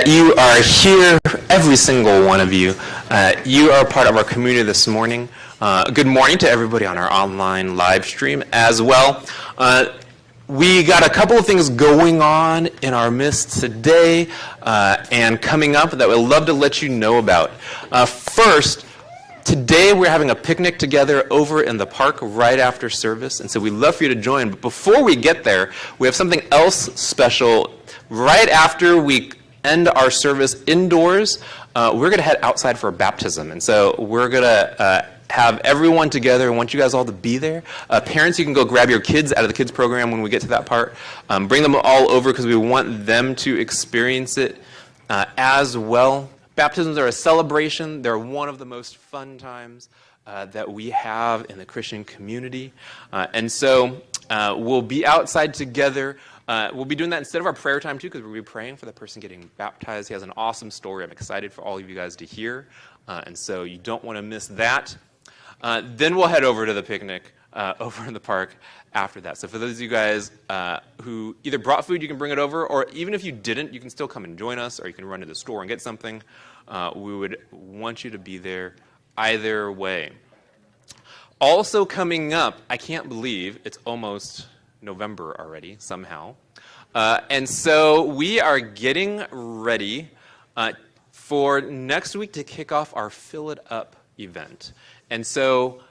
you are here, every single one of you. You are part of our community this morning. Good morning to everybody on our online live stream as well. We got a couple of things going on in our midst today and coming up that we'd love to let you know about. First, today we're having a picnic together over in the park right after service, and so we'd love for you to join. But before we get there, we have something else special. Right after we end our service indoors, we're going to head outside for a baptism. And so we're going to have everyone together. I want you guys all to be there. Parents, you can go grab your kids out of the kids program when we get to that part. Bring them all over because we want them to experience it as well. Baptisms are a celebration. They're one of the most fun times that we have in the Christian community. And so we'll be outside together. We'll be doing that instead of our prayer time, too, because we'll be praying for the person getting baptized. He has an awesome story I'm excited for all of you guys to hear, and so you don't want to miss that. Then we'll head over to the picnic over in the park after that. So for those of you guys who either brought food, you can bring it over, or even if you didn't, you can still come and join us, or you can run to the store and get something. We would want you to be there either way. Also coming up, I can't believe it's almost November already, somehow. And so we are getting ready for next week to kick off our Fill It Up event. And so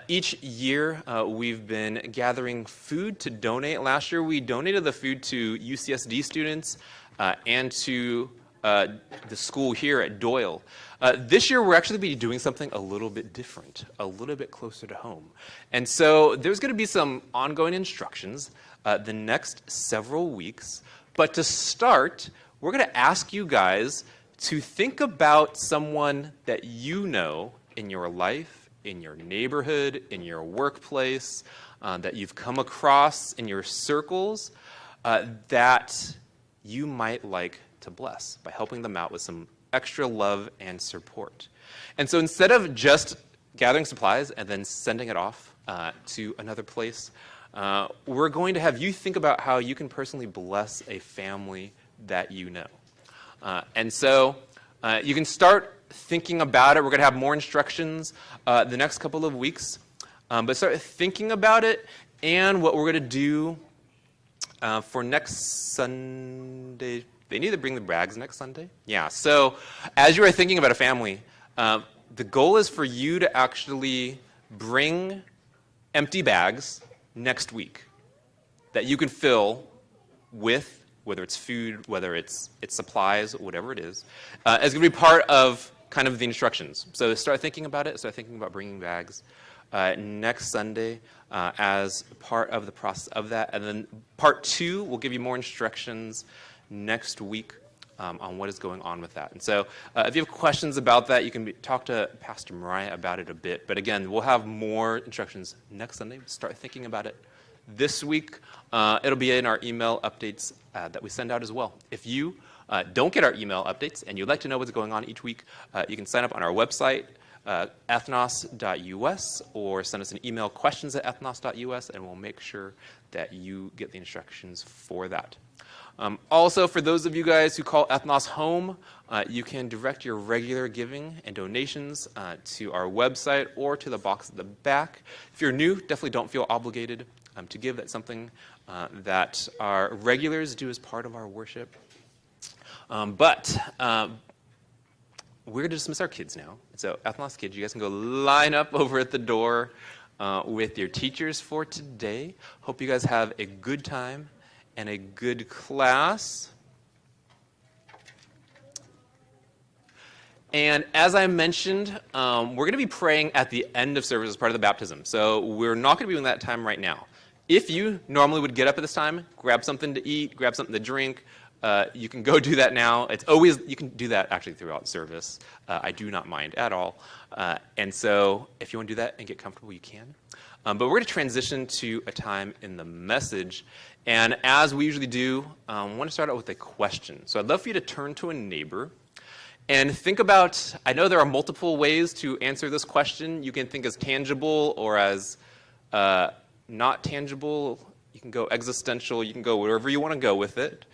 each year we've been gathering food to donate. Last year we donated the food to UCSD students and to the school here at Doyle. This year we're actually be doing something a little bit different, a little bit closer to home. And so there's going to be some ongoing instructions the next several weeks. But to start, we're going to ask you guys to think about someone that you know in your life, in your neighborhood, in your workplace, that you've come across in your circles that you might like to bless by helping them out with some extra love and support. And so instead of just gathering supplies and then sending it off to another place, we're going to have you think about how you can personally bless a family that you know. And so you can start thinking about it. We're going to have more instructions the next couple of weeks. But start thinking about it and what we're going to do for next Sunday. They need to bring the bags next Sunday? Yeah, so as you are thinking about a family, the goal is for you to actually bring empty bags next week that you can fill with, whether it's food, whether it's supplies, whatever it is. It's going to be part of kind of the instructions. So start thinking about it, start thinking about bringing bags next Sunday as part of the process of that. And then part 2 will give you more instructions next week on what is going on with that. And so if you have questions about that, you can talk to Pastor Mariah about it a bit. But again, we'll have more instructions next Sunday. Start thinking about it this week. It'll be in our email updates that we send out as well. If you don't get our email updates and you'd like to know what's going on each week, you can sign up on our website, ethnos.us, or send us an email, questions@ethnos.us, and we'll make sure that you get the instructions for that. Also, for those of you guys who call Ethnos home, you can direct your regular giving and donations to our website or to the box at the back. If you're new, definitely don't feel obligated to give. That's something that our regulars do as part of our worship. But we're going to dismiss our kids now. So Ethnos kids, you guys can go line up over at the door with your teachers for today. Hope you guys have a good time and a good class. And as I mentioned, we're going to be praying at the end of service as part of the baptism. So we're not going to be doing that time right now. If you normally would get up at this time, grab something to eat, grab something to drink, you can go do that now. It's always, you can do that actually throughout service. I do not mind at all. And so if you want to do that and get comfortable, you can. But we're going to transition to a time in the message. And as we usually do, I want to start out with a question. So I'd love for you to turn to a neighbor and think about, I know there are multiple ways to answer this question. You can think as tangible or as not tangible. You can go existential. You can go wherever you want to go with it.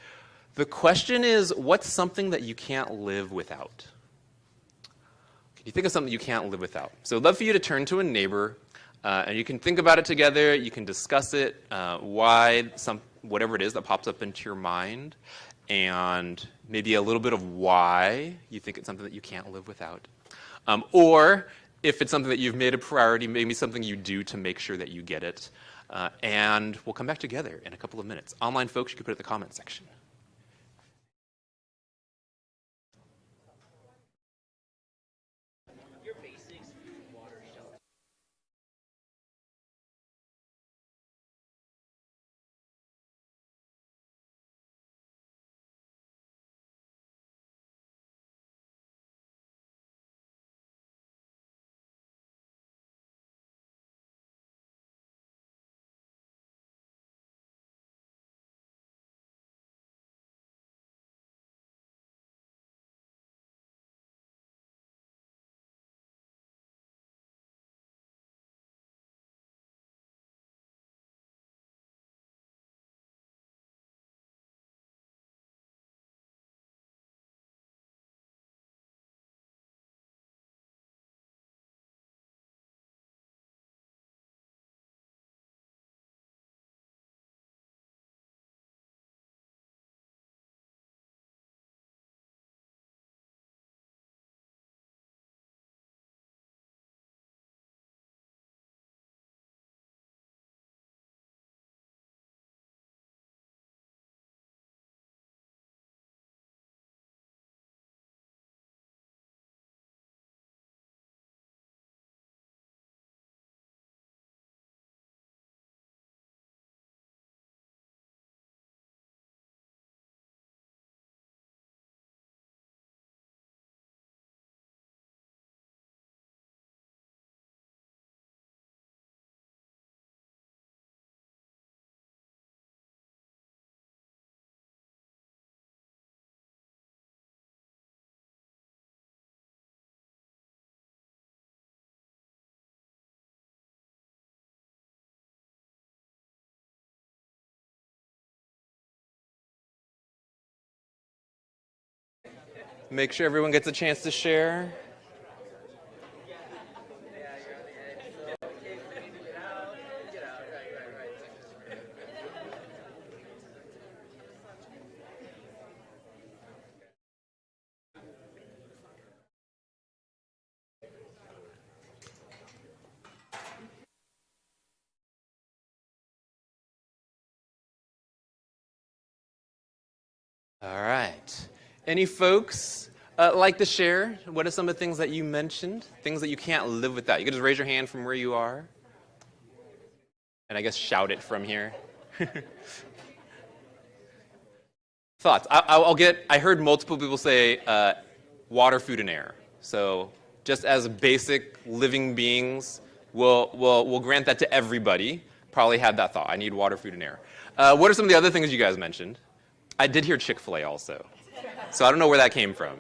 The question is, what's something that you can't live without? Can you think of something you can't live without? So I'd love for you to turn to a neighbor, and you can think about it together. You can discuss it, whatever it is that pops up into your mind, and maybe a little bit of why you think it's something that you can't live without. Or if it's something that you've made a priority, maybe something you do to make sure that you get it. And we'll come back together in a couple of minutes. Online folks, you can put it in the comment section. Make sure everyone gets a chance to share. All right. Any folks like to share? What are some of the things that you mentioned? Things that you can't live without? You can just raise your hand from where you are. And I guess shout it from here. Thoughts? I heard multiple people say water, food, and air. So just as basic living beings, we'll grant that to everybody. Probably had that thought. I need water, food, and air. What are some of the other things you guys mentioned? I did hear Chick-fil-A also. So I don't know where that came from.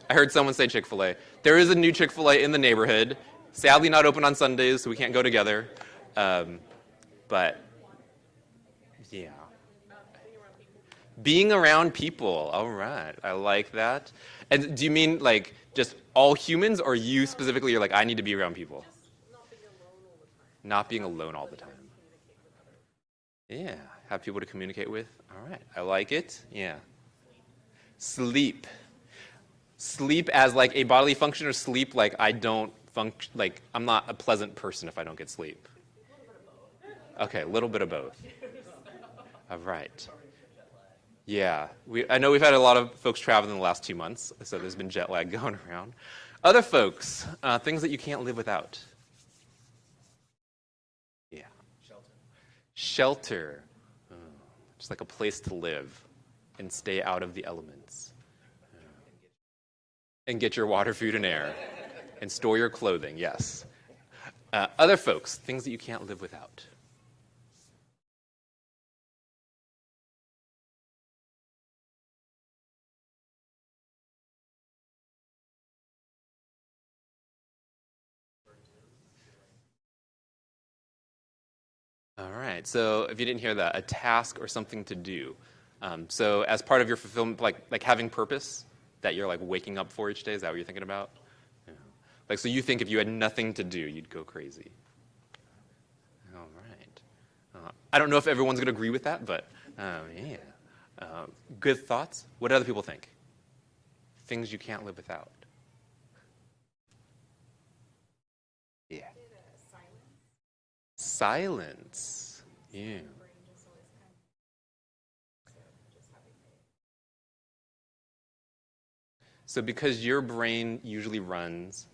I heard someone say Chick-fil-A. There is a new Chick-fil-A in the neighborhood. Sadly not open on Sundays, so we can't go together. But, yeah. Being around people. All right. I like that. And do you mean like just all humans, or you specifically, you're like, I need to be around people? Not being alone all the time. Yeah. Have people to communicate with. All right. I like it. Yeah. Sleep. Sleep as like a bodily function, or sleep like I don't function, like I'm not a pleasant person if I don't get sleep? Okay, a little bit of both. All right. Yeah. I know we've had a lot of folks traveling in the last 2 months, so there's been jet lag going around. Other folks, things that you can't live without. Yeah. Shelter. Just like a place to live and stay out of the elements. And get your water, food, and air. And store your clothing, yes. Other folks, things that you can't live without. All right, so if you didn't hear that, a task or something to do. So as part of your fulfillment, like having purpose that you're like waking up for each day, is that what you're thinking about? Yeah. Like, so you think if you had nothing to do, you'd go crazy. All right. I don't know if everyone's going to agree with that, but yeah. Good thoughts? What do other people think? Things you can't live without. Yeah. Silence. Yeah. So because your brain usually runs,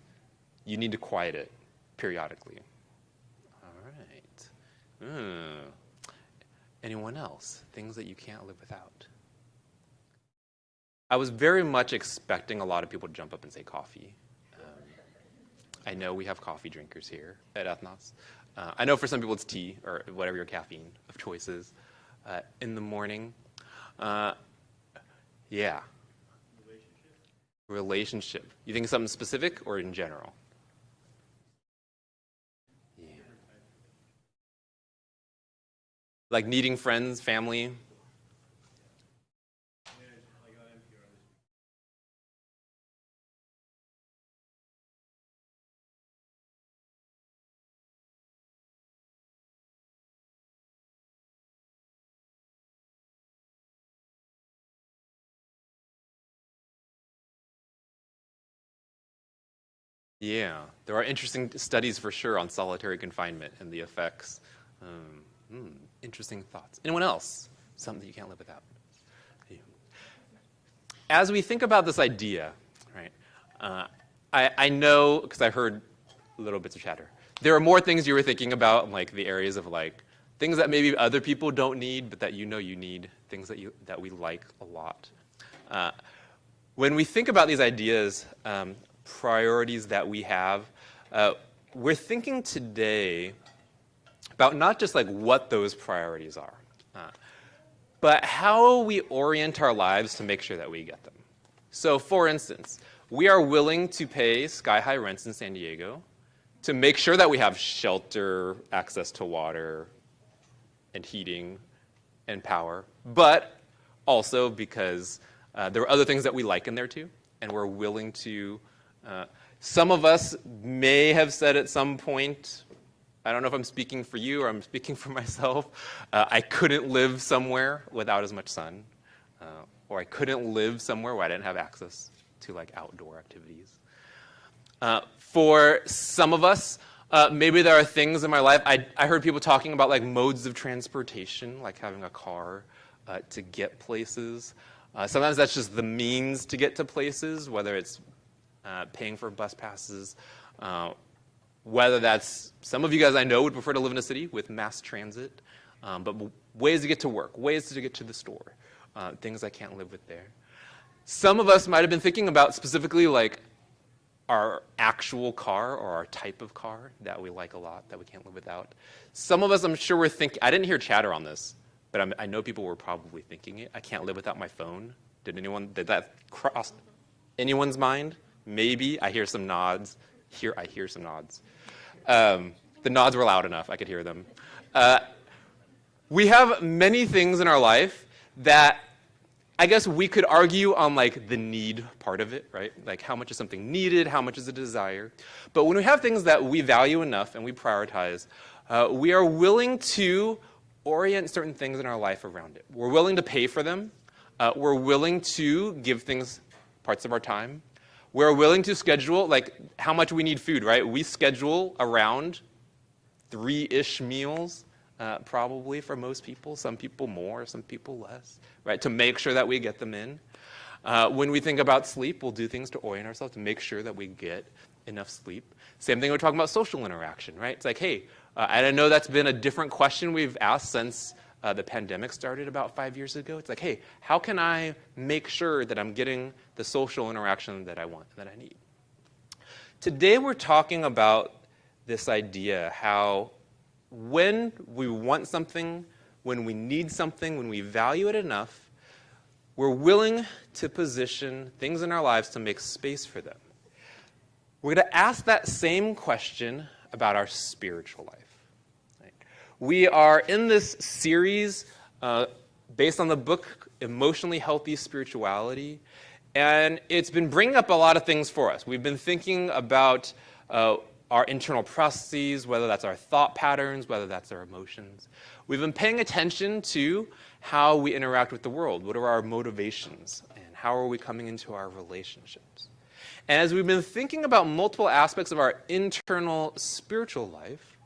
you need to quiet it periodically. All right. Anyone else? Things that you can't live without. I was very much expecting a lot of people to jump up and say coffee. I know we have coffee drinkers here at Ethnos. I know for some people it's tea or whatever your caffeine of choice is in the morning. Yeah. Relationship. You think something specific or in general? Yeah. Like needing friends, family? Yeah, there are interesting studies for sure on solitary confinement and the effects. Interesting thoughts. Anyone else? Something that you can't live without. Yeah. As we think about this idea, right? I know because I heard little bits of chatter. There are more things you were thinking about, like the areas of like things that maybe other people don't need, but that you know you need. Things that we like a lot. When we think about these ideas. Priorities that we have, we're thinking today about not just like what those priorities are, but how we orient our lives to make sure that we get them. So for instance, we are willing to pay sky-high rents in San Diego to make sure that we have shelter, access to water, and heating, and power, but also because there are other things that we like in there too, and we're willing to some of us may have said at some point, I don't know if I'm speaking for you or I'm speaking for myself, I couldn't live somewhere without as much sun, or I couldn't live somewhere where I didn't have access to like outdoor activities. For some of us, maybe there are things in my life, I heard people talking about like modes of transportation, like having a car to get places. Sometimes that's just the means to get to places, whether it's paying for bus passes, whether that's, some of you guys I know would prefer to live in a city with mass transit, but ways to get to work, ways to get to the store, things I can't live with there. Some of us might have been thinking about specifically like our actual car or our type of car that we like a lot, that we can't live without. Some of us, I'm sure we're thinking, I didn't hear chatter on this, but I know people were probably thinking it. I can't live without my phone. Did that cross anyone's mind? Maybe. I hear some nods. I hear some nods. The nods were loud enough. I could hear them. We have many things in our life that I guess we could argue on like the need part of it, right? Like how much is something needed, how much is a desire. But when we have things that we value enough and we prioritize, we are willing to orient certain things in our life around it. We're willing to pay for them. We're willing to give things parts of our time. We're willing to schedule, like how much we need food, right? We schedule around 3-ish meals, probably for most people, some people more, some people less, right? To make sure that we get them in. When we think about sleep, we'll do things to orient ourselves to make sure that we get enough sleep. Same thing we're talking about social interaction, right? It's like, hey, I know that's been a different question we've asked since the pandemic started about 5 years ago. It's like, hey, how can I make sure that I'm getting the social interaction that I want, that I need? Today we're talking about this idea how when we want something, when we need something, when we value it enough, we're willing to position things in our lives to make space for them. We're going to ask that same question about our spiritual life. We are in this series based on the book Emotionally Healthy Spirituality. And it's been bringing up a lot of things for us. We've been thinking about our internal processes, whether that's our thought patterns, whether that's our emotions. We've been paying attention to how we interact with the world. What are our motivations? And how are we coming into our relationships? And as we've been thinking about multiple aspects of our internal spiritual life,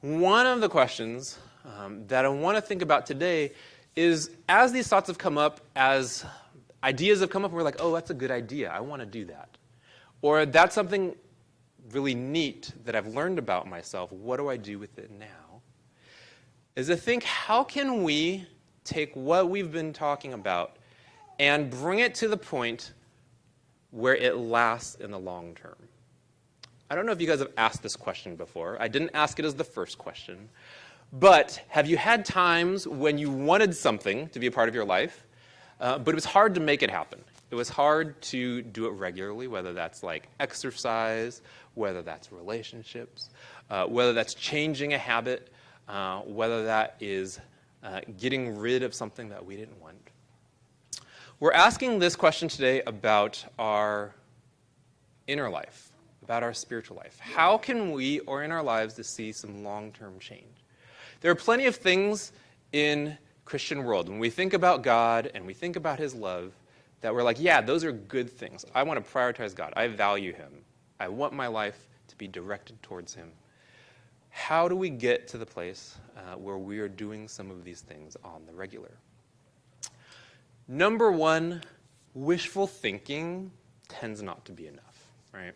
one of the questions that I want to think about today is, as these thoughts have come up, as ideas have come up, we're like, oh, that's a good idea. I want to do that. Or that's something really neat that I've learned about myself. What do I do with it now? Is to think, how can we take what we've been talking about and bring it to the point where it lasts in the long term? I don't know if you guys have asked this question before. I didn't ask it as the first question. But have you had times when you wanted something to be a part of your life, but it was hard to make it happen? It was hard to do it regularly, whether that's like exercise, whether that's relationships, whether that's changing a habit, whether that is getting rid of something that we didn't want. We're asking this question today about our inner life, about our spiritual life. How can we orient our lives to see some long-term change? There are plenty of things in Christian world, when we think about God and we think about his love, that we're like, yeah, those are good things. I want to prioritize God. I value him. I want my life to be directed towards him. How do we get to the place where we are doing some of these things on the regular? Number one, wishful thinking tends not to be enough, right?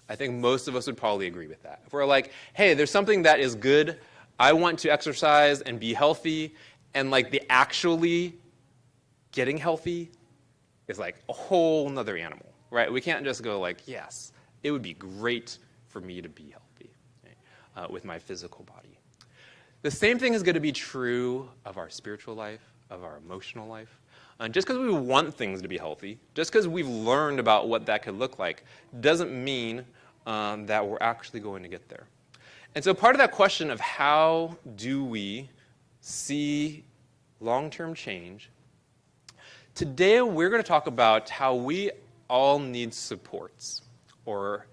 I think most of us would probably agree with that. If we're like, hey, there's something that is good, I want to exercise and be healthy, and like the actually getting healthy is like a whole nother animal, right? We can't just go like, yes, it would be great for me to be healthy, right, with my physical body. The same thing is going to be true of our spiritual life, of our emotional life. Just because we want things to be healthy, just because we've learned about what that could look like, doesn't mean that we're actually going to get there. And so part of that question of how do we see long-term change, today we're going to talk about how we all need supports or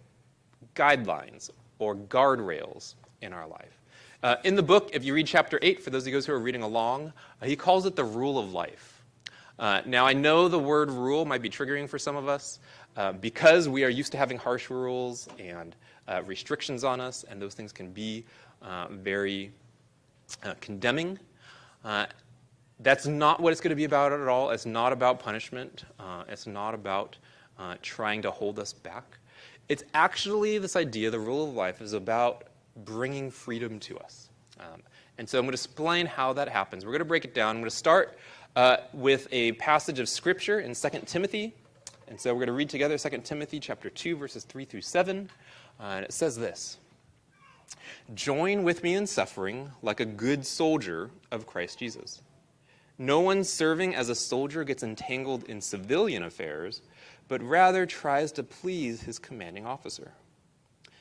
guidelines or guardrails in our life. In the book, if you read chapter 8, for those of you guys who are reading along, he calls it the rule of life. Now, I know the word rule might be triggering for some of us because we are used to having harsh rules and restrictions on us, and those things can be very condemning. That's not what it's going to be about at all. It's not about punishment. It's not about trying to hold us back. It's actually this idea, the rule of life, is about bringing freedom to us. And so I'm going to explain how that happens. We're going to break it down. I'm going to start with a passage of Scripture in 2 Timothy. And so we're going to read together 2 Timothy chapter 2, verses 3 through 7. And it says this: "Join with me in suffering like a good soldier of Christ Jesus. No one serving as a soldier gets entangled in civilian affairs, but rather tries to please his commanding officer.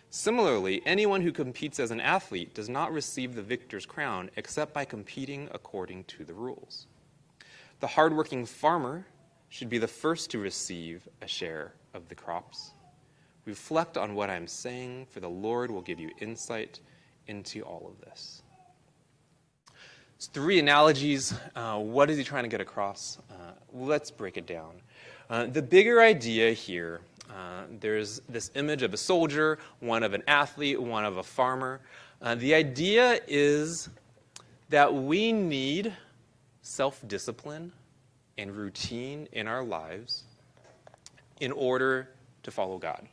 Similarly, anyone who competes as an athlete does not receive the victor's crown except by competing according to the rules. The hardworking farmer should be the first to receive a share of the crops. Reflect on what I'm saying, for the Lord will give you insight into all of this." It's 3 analogies. What is he trying to get across? Let's break it down. The bigger idea here, there's this image of a soldier, one of an athlete, one of a farmer. The idea is that we need self-discipline and routine in our lives in order to follow God.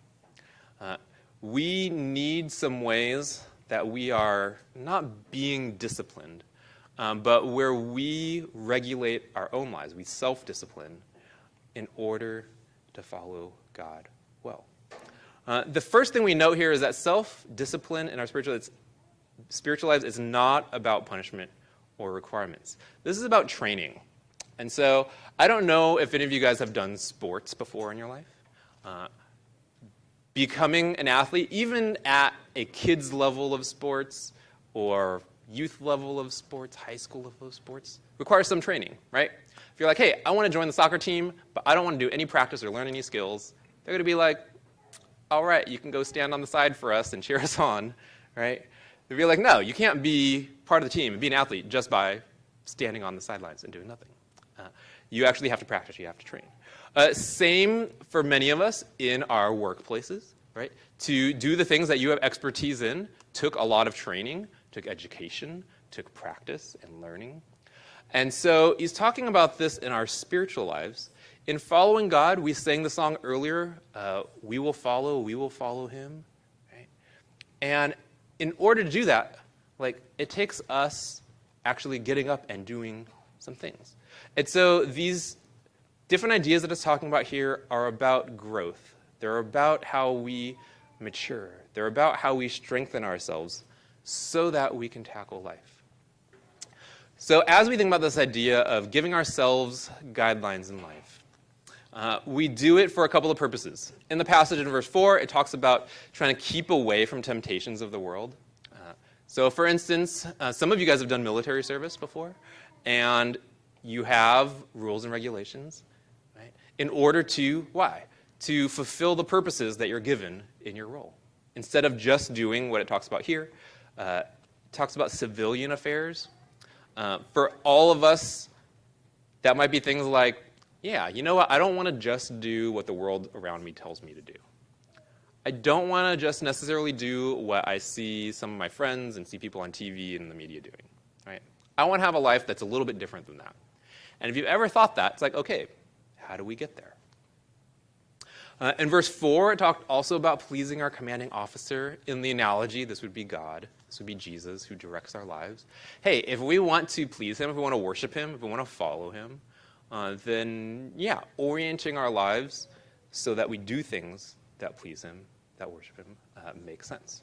We need some ways that we are not being disciplined, but where we regulate our own lives. We self-discipline in order to follow God well. The first thing we note here is that self-discipline in our spiritual lives is not about punishment or requirements. This is about training. And so I don't know if any of you guys have done sports before in your life. Becoming an athlete, even at a kid's level of sports or youth level of sports, high school level of sports, requires some training, right? If you're like, hey, I want to join the soccer team, but I don't want to do any practice or learn any skills, they're going to be like, all right, you can go stand on the side for us and cheer us on, right? They'd be like, no, you can't be part of the team and be an athlete just by standing on the sidelines and doing nothing. You actually have to practice. You have to train. Same for many of us in our workplaces, right? To do the things that you have expertise in took a lot of training, took education, took practice and learning. And so he's talking about this in our spiritual lives. In following God, we sang the song earlier, we will follow him. Right? And in order to do that, it takes us actually getting up and doing some things. And so these different ideas that it's talking about here are about growth. They're about how we mature. They're about how we strengthen ourselves so that we can tackle life. So as we think about this idea of giving ourselves guidelines in life, we do it for a couple of purposes. In the passage in verse 4, it talks about trying to keep away from temptations of the world. So for instance, some of you guys have done military service before, and you have rules and regulations, right? In order to, why? To fulfill the purposes that you're given in your role. Instead of just doing what it talks about here, it talks about civilian affairs. For all of us, that might be things like, yeah, you know what? I don't want to just do what the world around me tells me to do. I don't want to just necessarily do what I see some of my friends and see people on TV and the media doing, right? I want to have a life that's a little bit different than that. And if you've ever thought that, it's like, okay, how do we get there? In verse 4, it talked also about pleasing our commanding officer. In the analogy, this would be God. This would be Jesus who directs our lives. Hey, if we want to please him, if we want to worship him, if we want to follow him, then, yeah, orienting our lives so that we do things that please him, that worship him, makes sense.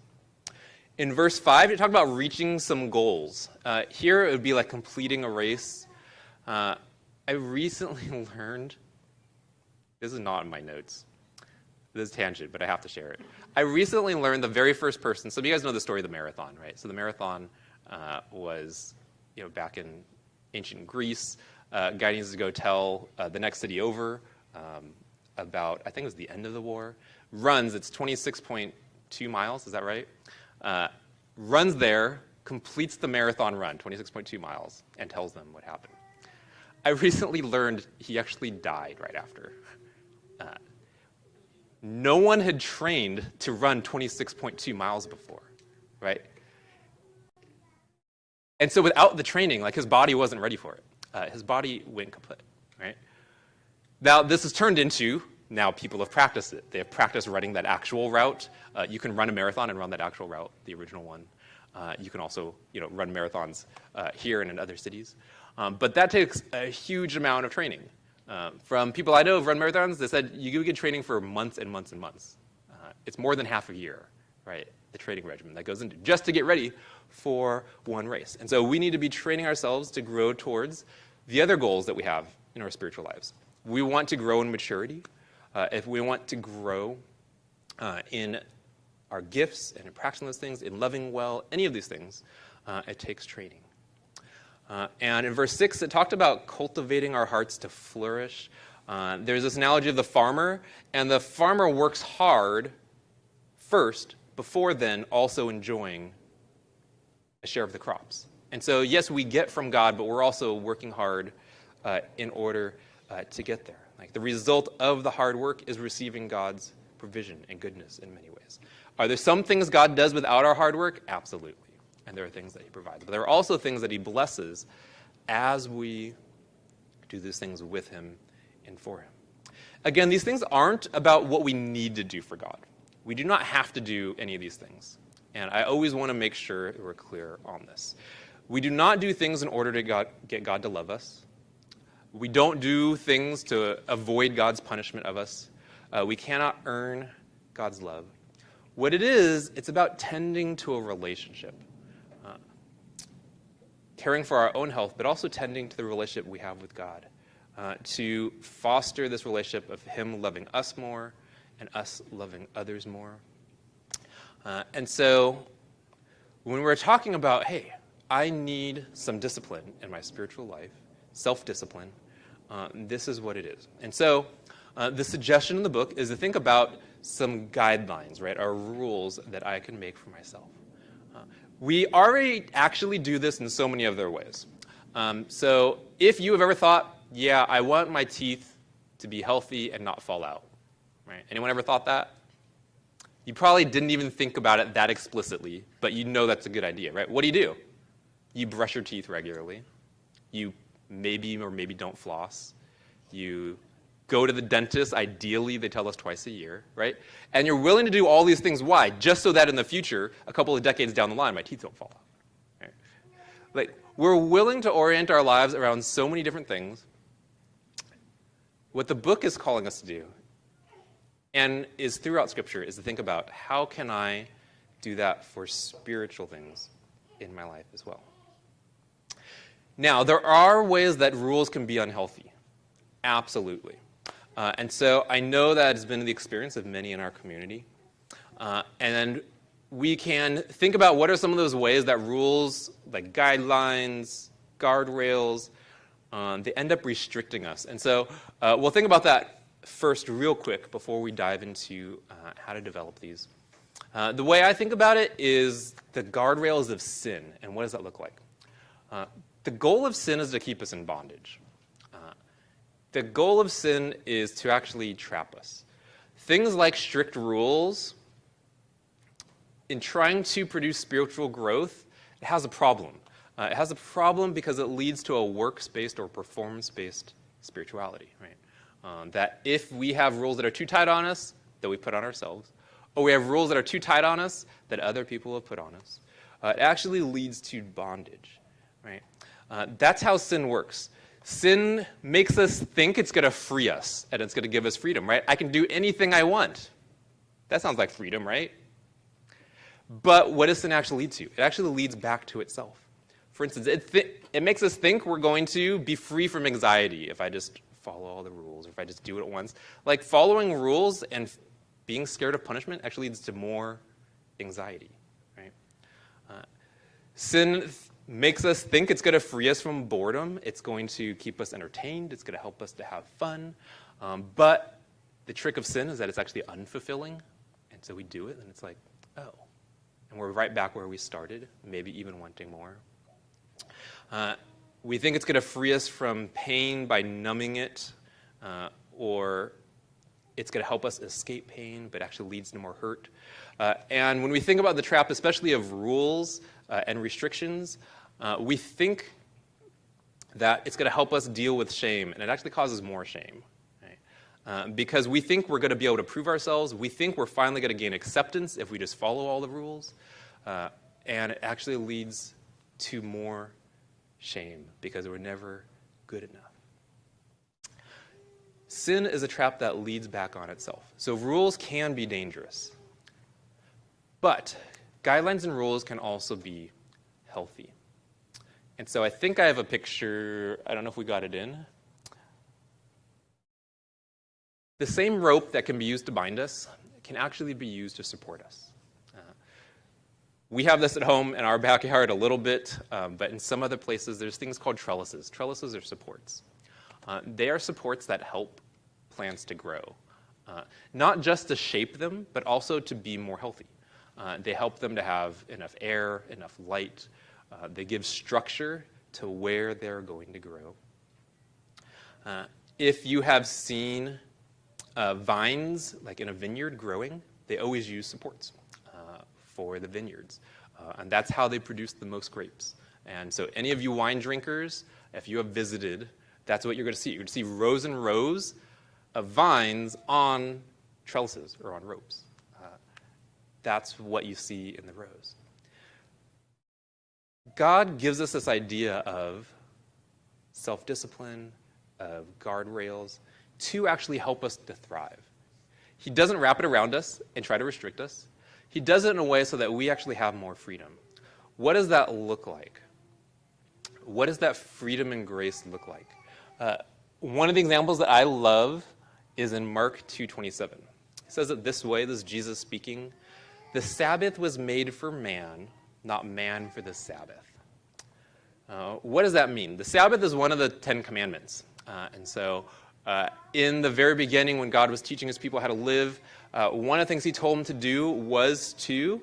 In verse 5, it talked about reaching some goals. Here, it would be like completing a race. I recently learned, this is not in my notes. This is tangent, but I have to share it. I recently learned the very first person, so you guys know the story of the marathon, right? So the marathon was, back in ancient Greece. A guy needs to go tell the next city over about, I think it was the end of the war. Runs, it's 26.2 miles, is that right? Runs there, completes the marathon run, 26.2 miles, and tells them what happened. I recently learned he actually died right after. No one had trained to run 26.2 miles before, right? And so without the training, his body wasn't ready for it. His body went kaput, right? Now, this has turned into, now people have practiced it. They have practiced running that actual route. You can run a marathon and run that actual route, the original one. You can also, run marathons here and in other cities. But that takes a huge amount of training. From people I know who've run marathons, they said you get training for months and months and months. It's more than half a year, right? The training regimen that goes into just to get ready for one race. And so we need to be training ourselves to grow towards the other goals that we have in our spiritual lives. We want to grow in maturity. If we want to grow in our gifts and in practicing those things, in loving well, any of these things, it takes training. And in verse 6, it talked about cultivating our hearts to flourish. There's this analogy of the farmer, and the farmer works hard first, before then also enjoying a share of the crops. And so, yes, we get from God, but we're also working hard in order to get there. The result of the hard work is receiving God's provision and goodness in many ways. Are there some things God does without our hard work? Absolutely. And there are things that he provides. But there are also things that he blesses as we do these things with him and for him. Again, these things aren't about what we need to do for God. We do not have to do any of these things. And I always want to make sure that we're clear on this. We do not do things in order to get God to love us. We don't do things to avoid God's punishment of us. We cannot earn God's love. What it is, it's about tending to a relationship. Caring for our own health, but also tending to the relationship we have with God. To foster this relationship of him loving us more and us loving others more. And so when we're talking about, hey, I need some discipline in my spiritual life, self-discipline. This is what it is. And so the suggestion in the book is to think about some guidelines, right, or rules that I can make for myself. We already actually do this in so many other ways. So if you have ever thought, yeah, I want my teeth to be healthy and not fall out, right? Anyone ever thought that? You probably didn't even think about it that explicitly, but you know that's a good idea, right? What do? You brush your teeth regularly. You maybe or maybe don't floss. You go to the dentist. Ideally, they tell us twice a year, right? And you're willing to do all these things. Why? Just so that in the future, a couple of decades down the line, my teeth don't fall out. Right? Like, we're willing to orient our lives around so many different things. What the book is calling us to do, and is throughout Scripture, is to think about how can I do that for spiritual things in my life as well. Now, there are ways that rules can be unhealthy. Absolutely. And so I know that has been the experience of many in our community. And we can think about what are some of those ways that rules, like guidelines, guardrails, they end up restricting us. And so we'll think about that first real quick before we dive into how to develop these. The way I think about it is the guardrails of sin. And what does that look like? The goal of sin is to keep us in bondage. The goal of sin is to actually trap us. Things like strict rules, in trying to produce spiritual growth, it has a problem. It has a problem because it leads to a works-based or performance-based spirituality, right? That if we have rules that are too tight on us, that we put on ourselves, or we have rules that are too tight on us that other people have put on us, it actually leads to bondage, right? That's how sin works. Sin makes us think it's going to free us, and it's going to give us freedom, right? I can do anything I want. That sounds like freedom, right? But what does sin actually lead to? It actually leads back to itself. For instance, it makes us think we're going to be free from anxiety if I just follow all the rules, or if I just do it at once. Like, following rules and being scared of punishment actually leads to more anxiety, right? Sin makes us think it's going to free us from boredom. It's going to keep us entertained. It's going to help us to have fun. But the trick of sin is that it's actually unfulfilling. And so we do it, and it's like, oh. And we're right back where we started, maybe even wanting more. We think it's going to free us from pain by numbing it, or it's going to help us escape pain, but actually leads to more hurt. And when we think about the trap, especially of rules and restrictions, we think that it's going to help us deal with shame, and it actually causes more shame. Right? Because we think we're going to be able to prove ourselves. We think we're finally going to gain acceptance if we just follow all the rules. And it actually leads to more shame because we're never good enough. Sin is a trap that leads back on itself. So rules can be dangerous. But guidelines and rules can also be healthy. And so I think I have a picture. I don't know if we got it in. The same rope that can be used to bind us can actually be used to support us. We have this at home in our backyard a little bit, but in some other places there's things called trellises. Trellises are supports. They are supports that help plants to grow, not just to shape them, but also to be more healthy. They help them to have enough air, enough light. They give structure to where they're going to grow. If you have seen vines, like in a vineyard growing, they always use supports for the vineyards. And that's how they produce the most grapes. And so any of you wine drinkers, if you have visited, that's what you're going to see. You're going to see rows and rows of vines on trellises or on ropes. That's what you see in the rows. God gives us this idea of self-discipline, of guardrails, to actually help us to thrive. He doesn't wrap it around us and try to restrict us. He does it in a way so that we actually have more freedom. What does that look like? What does that freedom and grace look like? One of the examples that I love is in Mark 2:27. It says it this way, this is Jesus speaking. The Sabbath was made for man, not man for the Sabbath. What does that mean? The Sabbath is one of the 10 Commandments. And so in the very beginning, when God was teaching his people how to live, one of the things he told them to do was to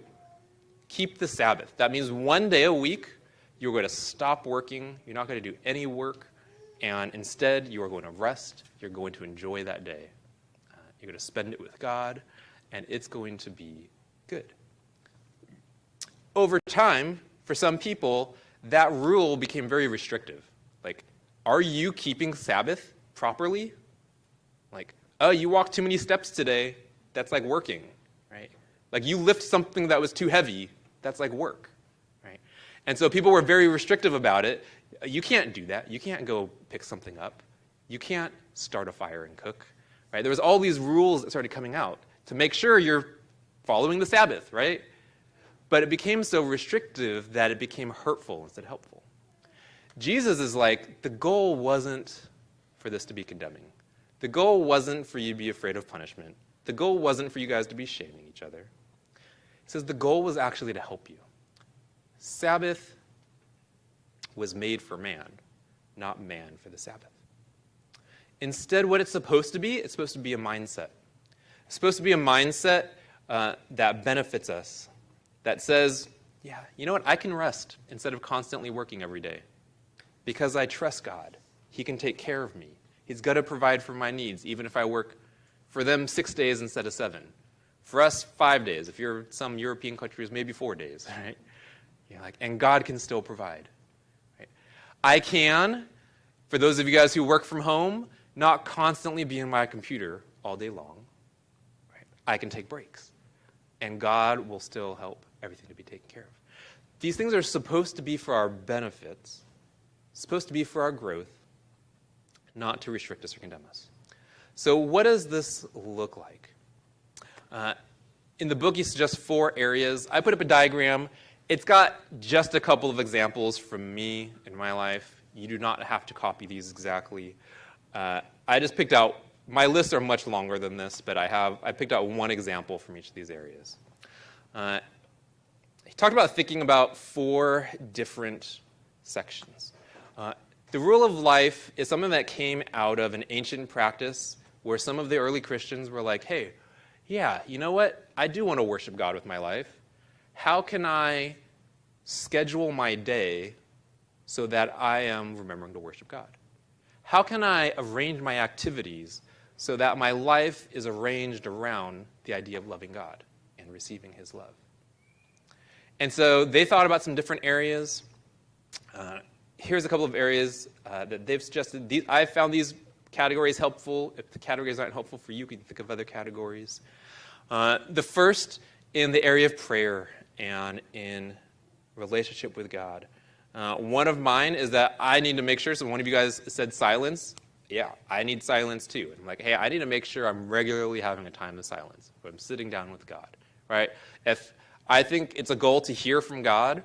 keep the Sabbath. That means one day a week, you're going to stop working. You're not going to do any work. And instead, you are going to rest. You're going to enjoy that day. You're going to spend it with God, and it's going to be good. Over time, for some people, that rule became very restrictive. Like, are you keeping Sabbath properly? Like, oh, you walked too many steps today. That's like working, right? Like, you lift something that was too heavy. That's like work, right? And so people were very restrictive about it. You can't do that. You can't go pick something up. You can't start a fire and cook, right? There was all these rules that started coming out to make sure you're following the Sabbath, right? But it became so restrictive that it became hurtful instead of helpful. Jesus is like, the goal wasn't for this to be condemning. The goal wasn't for you to be afraid of punishment. The goal wasn't for you guys to be shaming each other. He says the goal was actually to help you. Sabbath was made for man, not man for the Sabbath. Instead, what it's supposed to be a mindset. It's supposed to be a mindset that benefits us, that says, yeah, you know what, I can rest instead of constantly working every day. Because I trust God. He can take care of me. He's going to provide for my needs, even if I work for them 6 days instead of 7. For us, 5 days. If you're some European countries, maybe 4 days, right? And God can still provide. Right? I can, for those of you guys who work from home, not constantly be in my computer all day long. Right? I can take breaks. And God will still help everything to be taken care of. These things are supposed to be for our benefits, supposed to be for our growth, not to restrict us or condemn us. So what does this look like? In the book, he suggests 4 areas. I put up a diagram. It's got just a couple of examples from me in my life. You do not have to copy these exactly. I just picked out, my lists are much longer than this, but I picked out one example from each of these areas. He talked about thinking about 4 different sections. The rule of life is something that came out of an ancient practice where some of the early Christians were like, hey, yeah, you know what? I do want to worship God with my life. How can I schedule my day so that I am remembering to worship God? How can I arrange my activities so that my life is arranged around the idea of loving God and receiving his love? And so they thought about some different areas. Here's a couple of areas that they've suggested. I found these categories helpful. If the categories aren't helpful for you, you can think of other categories. The first, in the area of prayer and in relationship with God. One of mine is that I need to make sure, so one of you guys said silence. Yeah, I need silence too. And I'm like, hey, I need to make sure I'm regularly having a time of silence, where I'm sitting down with God, right? If I think it's a goal to hear from God,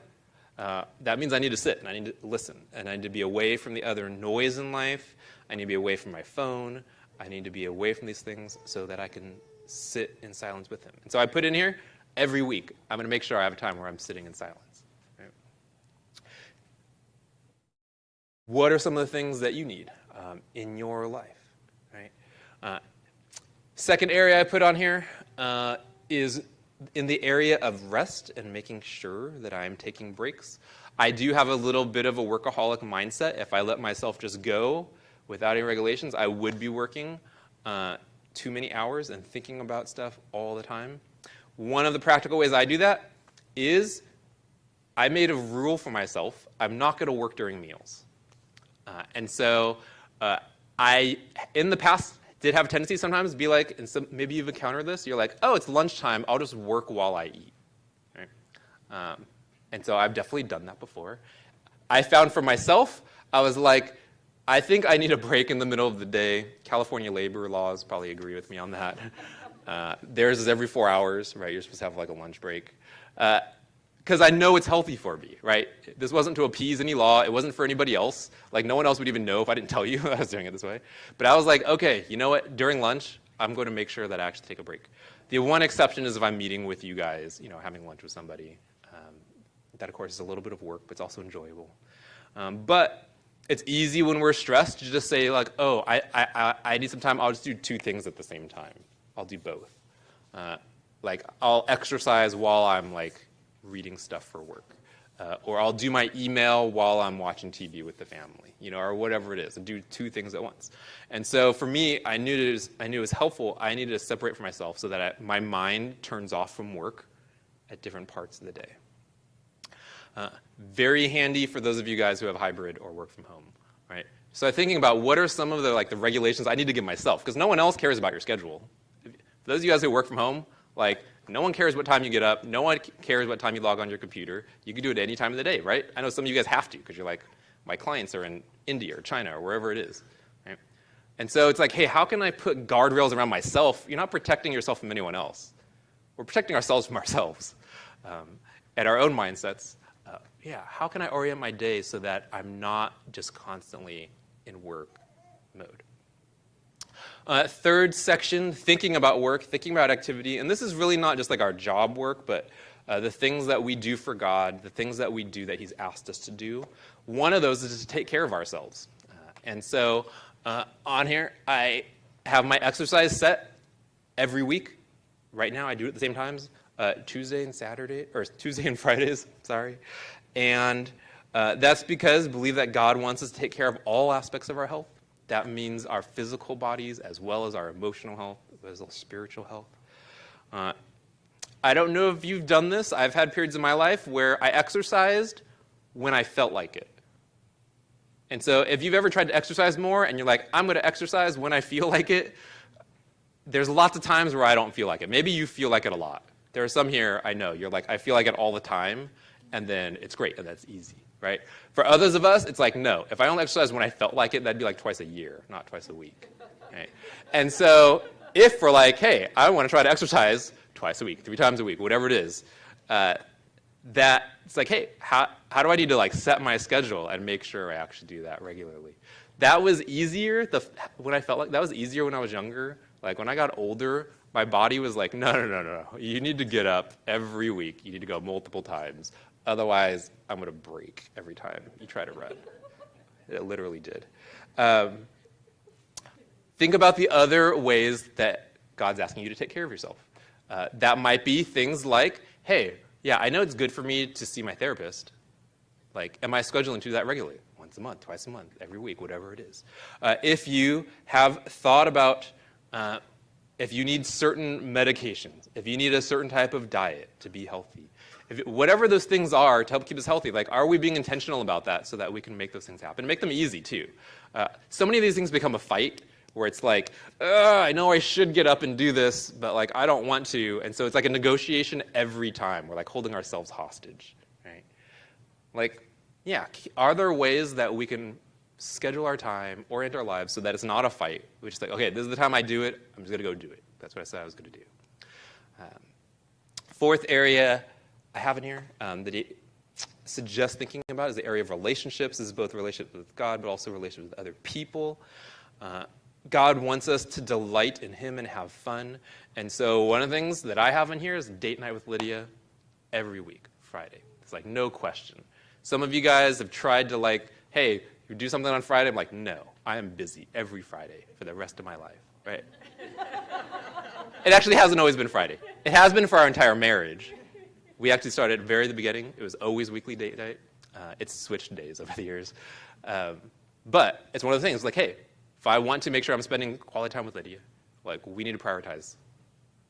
that means I need to sit and I need to listen. And I need to be away from the other noise in life. I need to be away from my phone. I need to be away from these things so that I can sit in silence with him. And so I put in here, every week, I'm going to make sure I have a time where I'm sitting in silence. Right? What are some of the things that you need in your life? Right? Second area I put on here is in the area of rest and making sure that I'm taking breaks. I do have a little bit of a workaholic mindset. If I let myself just go without any regulations, I would be working too many hours and thinking about stuff all the time. One of the practical ways I do that is I made a rule for myself. I'm not going to work during meals. And so I, in the past, did have a tendency sometimes to be like, and maybe you've encountered this, you're like, oh, it's lunchtime, I'll just work while I eat. Right? And so I've definitely done that before. I found for myself, I was like, I think I need a break in the middle of the day. California labor laws probably agree with me on that. Theirs is every 4 hours, right? You're supposed to have like a lunch break. Because I know it's healthy for me, right? This wasn't to appease any law. It wasn't for anybody else. Like, no one else would even know if I didn't tell you I was doing it this way. But I was like, okay, you know what? During lunch, I'm going to make sure that I actually take a break. The one exception is if I'm meeting with you guys, having lunch with somebody. That, of course, is a little bit of work, but it's also enjoyable. But it's easy when we're stressed to just say, like, oh, I need some time. I'll just do two things at the same time. I'll do both. Like, I'll exercise while I'm, like, reading stuff for work. Or I'll do my email while I'm watching TV with the family, or whatever it is, and do two things at once. And so for me, I knew it was helpful. I needed to separate from myself so that my mind turns off from work at different parts of the day. Very handy for those of you guys who have hybrid or work from home, right? So thinking about what are some of the regulations I need to give myself, because no one else cares about your schedule. For those of you guys who work from home, no one cares what time you get up. No one cares what time you log on your computer. You can do it any time of the day, right? I know some of you guys have to because you're like, my clients are in India or China or wherever it is, right? And so it's like, hey, how can I put guardrails around myself? You're not protecting yourself from anyone else. We're protecting ourselves from ourselves and our own mindsets. How can I orient my day so that I'm not just constantly in work mode? Third section, thinking about work, thinking about activity. And this is really not just like our job work, but the things that we do for God, the things that we do that he's asked us to do. One of those is to take care of ourselves. And so on here, I have my exercise set every week. Right now, I do it at the same times, Tuesday and Fridays, sorry. And that's because I believe that God wants us to take care of all aspects of our health. That means our physical bodies as well as our emotional health, as well as our spiritual health. I don't know if you've done this. I've had periods in my life where I exercised when I felt like it. And so if you've ever tried to exercise more and you're like, I'm going to exercise when I feel like it, there's lots of times where I don't feel like it. Maybe you feel like it a lot. There are some here, I know, you're like, I feel like it all the time, and then it's great, and that's easy, right? For others of us, it's like, no. If I only exercise when I felt like it, that'd be like twice a year, not twice a week, right? And so if we're like, hey, I want to try to exercise twice a week, 3 times a week, whatever it is, it's like, hey, how do I need to set my schedule and make sure I actually do that regularly? That was easier when I felt like that was easier when I was younger. Like when I got older, my body was like, no. You need to get up every week. You need to go multiple times. Otherwise, I'm going to break every time you try to run. It literally did. Think about the other ways that God's asking you to take care of yourself. That might be things like, hey, yeah, I know it's good for me to see my therapist. Am I scheduling to do that regularly? Once a month, twice a month, every week, whatever it is. If you have thought about if you need certain medications, if you need a certain type of diet to be healthy, whatever those things are to help keep us healthy, are we being intentional about that so that we can make those things happen? Make them easy, too. So many of these things become a fight where it's like, I know I should get up and do this, but I don't want to. And so it's like a negotiation every time. We're holding ourselves hostage, right? Are there ways that we can schedule our time, orient our lives so that it's not a fight? We just okay, this is the time I do it. I'm just going to go do it. That's what I said I was going to do. Fourth area I have in here that I suggest thinking about is the area of relationships. This is both relationships with God, but also relationships with other people. God wants us to delight in him and have fun. And so one of the things that I have in here is date night with Lydia every week, Friday. It's no question. Some of you guys have tried to hey, you do something on Friday? I'm like, no, I am busy every Friday for the rest of my life, right? It actually hasn't always been Friday. It has been for our entire marriage. We actually started at the beginning. It was always weekly date night. It's switched days over the years. But it's one of the things, hey, if I want to make sure I'm spending quality time with Lydia, we need to prioritize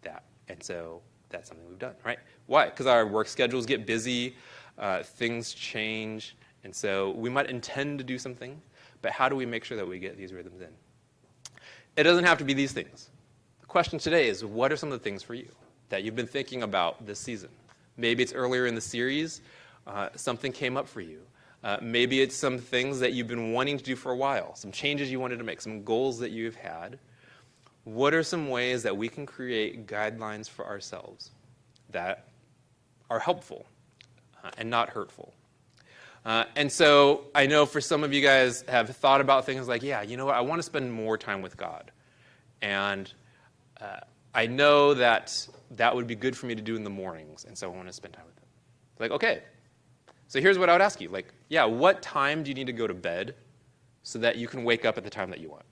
that. And so that's something we've done, right? Why? Because our work schedules get busy, things change, and so we might intend to do something, but how do we make sure that we get these rhythms in? It doesn't have to be these things. The question today is, what are some of the things for you that you've been thinking about this season? Maybe it's earlier in the series, something came up for you. Maybe it's some things that you've been wanting to do for a while, some changes you wanted to make, some goals that you've had. What are some ways that we can create guidelines for ourselves that are helpful and not hurtful? And so I know for some of you guys have thought about things like, yeah, you know what, I want to spend more time with God. And I know that would be good for me to do in the mornings, and so I want to spend time with him. Okay, So here's what I would ask you. Like, yeah, what time do you need to go to bed so that you can wake up at the time that you want?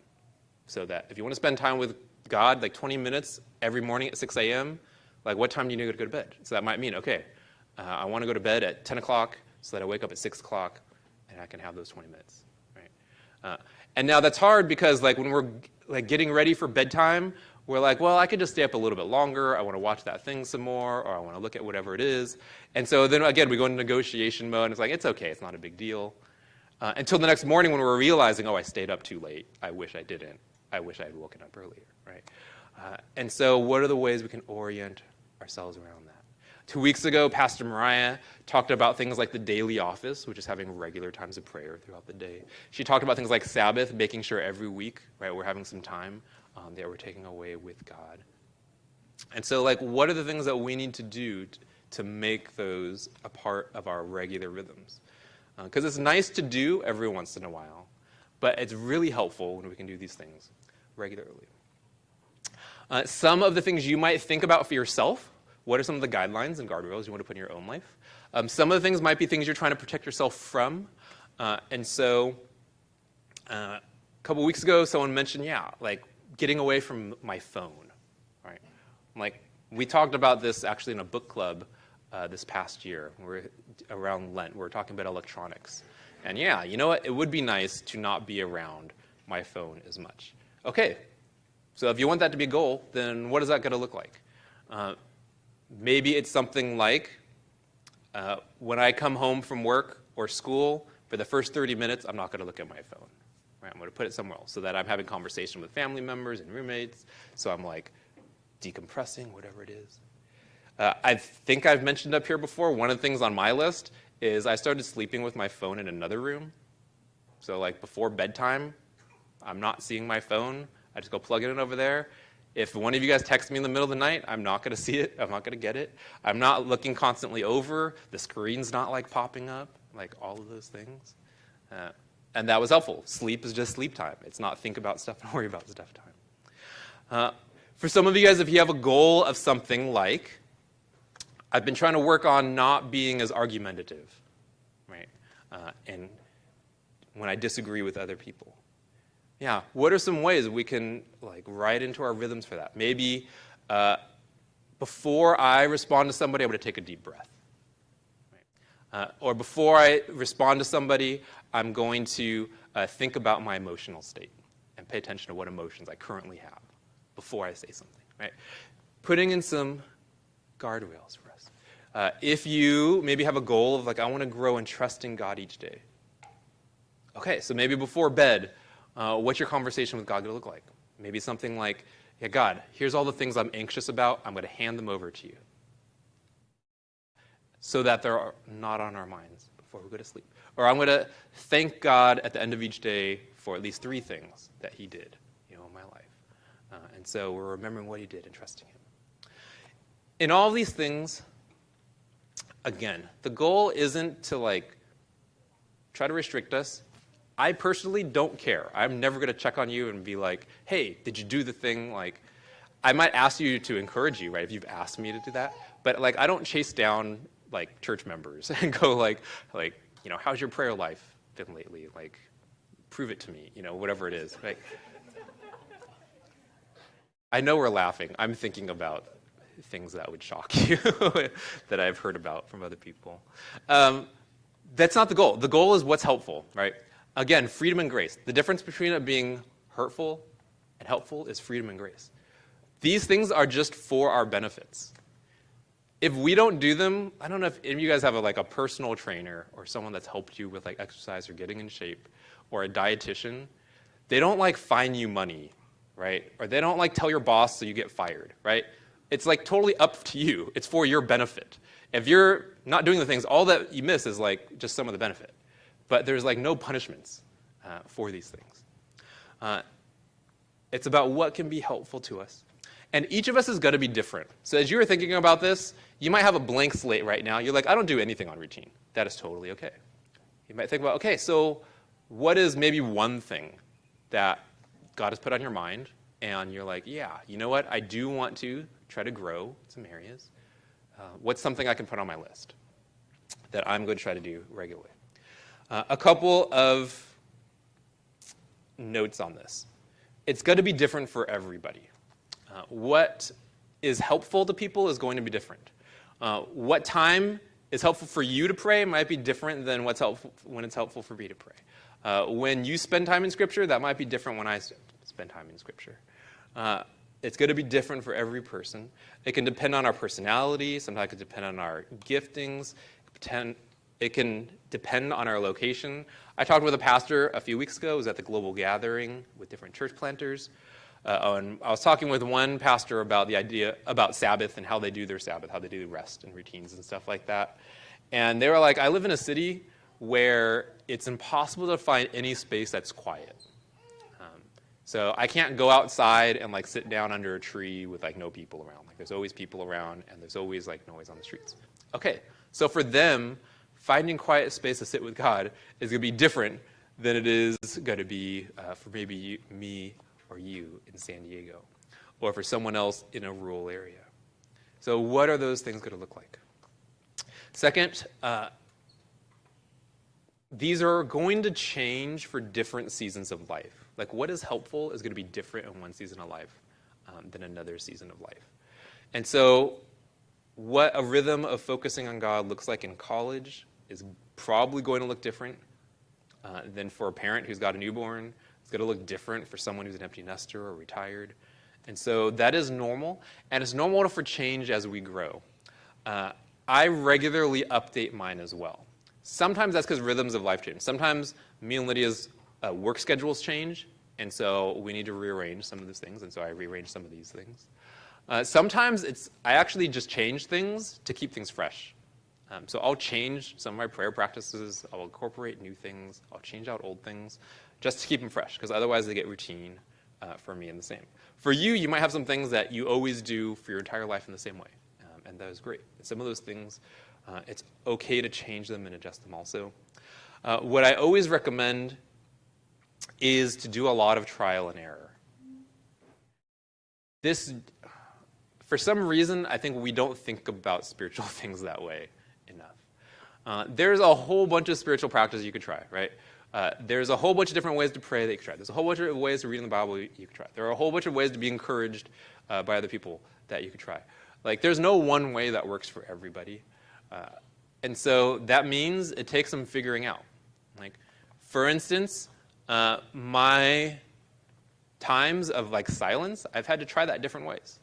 So that if you want to spend time with God, like 20 minutes every morning at 6 a.m., like what time do you need to go to bed? So that might mean, okay, I want to go to bed at 10 o'clock so that I wake up at 6 o'clock and I can have those 20 minutes, right? And now that's hard because like when we're like getting ready for bedtime, we're like, well, I could just stay up a little bit longer. I want to watch that thing some more, or I want to look at whatever it is. And so then again, we go into negotiation mode, and it's like, it's okay, it's not a big deal. Until the next morning when we're realizing, oh, I stayed up too late. I wish I didn't. I wish I had woken up earlier, right? And so what are the ways we can orient ourselves around that? 2 weeks ago, Pastor Mariah talked about things like the daily office, which is having regular times of prayer throughout the day. She talked about things like Sabbath, making sure every week, right, we're having some time that we're taking away with God. And so, like, what are the things that we need to do to make those a part of our regular rhythms? Because it's nice to do every once in a while, but it's really helpful when we can do these things regularly. Some of the things you might think about for yourself. What are some of the guidelines and guardrails you want to put in your own life? Some of the things might be things you're trying to protect yourself from. And so a couple weeks ago, someone mentioned, yeah, like getting away from my phone, right? Like we talked about this actually in a book club this past year. We're around Lent. We're talking about electronics. And yeah, you know what? It would be nice to not be around my phone as much. Okay, so if you want that to be a goal, then what is that going to look like? Maybe it's something like when I come home from work or school, for the first 30 minutes, I'm not going to look at my phone. Right? I'm going to put it somewhere else so that I'm having conversation with family members and roommates. So I'm like decompressing, whatever it is. I think I've mentioned up here before, one of the things on my list is I started sleeping with my phone in another room. So like before bedtime, I'm not seeing my phone. I just go plug it in over there. If one of you guys texts me in the middle of the night, I'm not going to see it. I'm not going to get it. I'm not looking constantly over. The screen's not like popping up, like all of those things. And that was helpful. Sleep is just sleep time. It's not think about stuff and worry about stuff time. For some of you guys, if you have a goal of something like, I've been trying to work on not being as argumentative, right? And when I disagree with other people. Yeah, what are some ways we can like write into our rhythms for that? Maybe before I respond to somebody, I'm going to take a deep breath. Right? Or before I respond to somebody, I'm going to think about my emotional state and pay attention to what emotions I currently have before I say something. Right? Putting in some guardrails for us. If you maybe have a goal of like, I want to grow in trusting God each day. Okay, so maybe before bed, what's your conversation with God going to look like? Maybe something like, yeah, God, here's all the things I'm anxious about. I'm going to hand them over to you so that they're not on our minds before we go to sleep. Or I'm going to thank God at the end of each day for at least 3 things that he did, in my life. And so we're remembering what he did and trusting him. In all these things, again, the goal isn't to like try to restrict us. I personally don't care. I'm never going to check on you and be like, hey, did you do the thing? Like, I might ask you to encourage you, right, if you've asked me to do that. But like, I don't chase down like church members and go like, how's your prayer life been lately? Like, prove it to me, whatever it is. Like, I know we're laughing. I'm thinking about things that would shock you that I've heard about from other people. That's not the goal. The goal is what's helpful, right? Again, freedom and grace. The difference between it being hurtful and helpful is freedom and grace. These things are just for our benefits. If we don't do them, I don't know if any of you guys have a personal trainer or someone that's helped you with like exercise or getting in shape, or a dietitian. They don't like fine you money, right? Or they don't like tell your boss so you get fired, right? It's like totally up to you. It's for your benefit. If you're not doing the things, all that you miss is like just some of the benefit. But there's like no punishments for these things. It's about what can be helpful to us. And each of us is going to be different. So as you were thinking about this, you might have a blank slate right now. You're like, I don't do anything on routine. That is totally okay. You might think about, okay, so what is maybe one thing that God has put on your mind? And you're like, yeah, you know what? I do want to try to grow in some areas. What's something I can put on my list that I'm going to try to do regularly. A couple of notes on this. It's going to be different for everybody. What is helpful to people is going to be different. What time is helpful for you to pray might be different than when it's helpful for me to pray. When you spend time in Scripture, that might be different when I spend time in Scripture. It's going to be different for every person. It can depend on our personality. Sometimes it can depend on our giftings. It can depend on our location. I talked with a pastor a few weeks ago. I was at the global gathering with different church planters. And I was talking with one pastor about the idea about Sabbath and how they do their Sabbath, how they do rest and routines and stuff like that. And they were like, I live in a city where it's impossible to find any space that's quiet. So I can't go outside and like sit down under a tree with like no people around. Like there's always people around and there's always like noise on the streets. Okay, so for them, finding quiet space to sit with God is going to be different than it is going to be for maybe me or you in San Diego, or for someone else in a rural area. So what are those things going to look like? Second, these are going to change for different seasons of life. Like what is helpful is going to be different in one season of life than another season of life. And so what a rhythm of focusing on God looks like in college is probably going to look different than for a parent who's got a newborn. It's going to look different for someone who's an empty nester or retired. And so that is normal, and it's normal for change as we grow. I regularly update mine as well. Sometimes that's because rhythms of life change. Sometimes me and Lydia's work schedules change, and so we need to rearrange some of those things, and so I rearrange some of these things. Sometimes I actually just change things to keep things fresh. So I'll change some of my prayer practices. I'll incorporate new things. I'll change out old things just to keep them fresh, because otherwise they get routine for me in the same. For you, you might have some things that you always do for your entire life in the same way, and that is great. And some of those things, it's okay to change them and adjust them also. What I always recommend is to do a lot of trial and error. This, for some reason, I think we don't think about spiritual things that way enough. There's a whole bunch of spiritual practices you could try, right? There's a whole bunch of different ways to pray that you could try. There's a whole bunch of ways to read in the Bible you could try. There are a whole bunch of ways to be encouraged by other people that you could try. Like, there's no one way that works for everybody. And so that means it takes some figuring out. Like, for instance, my times of like silence, I've had to try that different ways.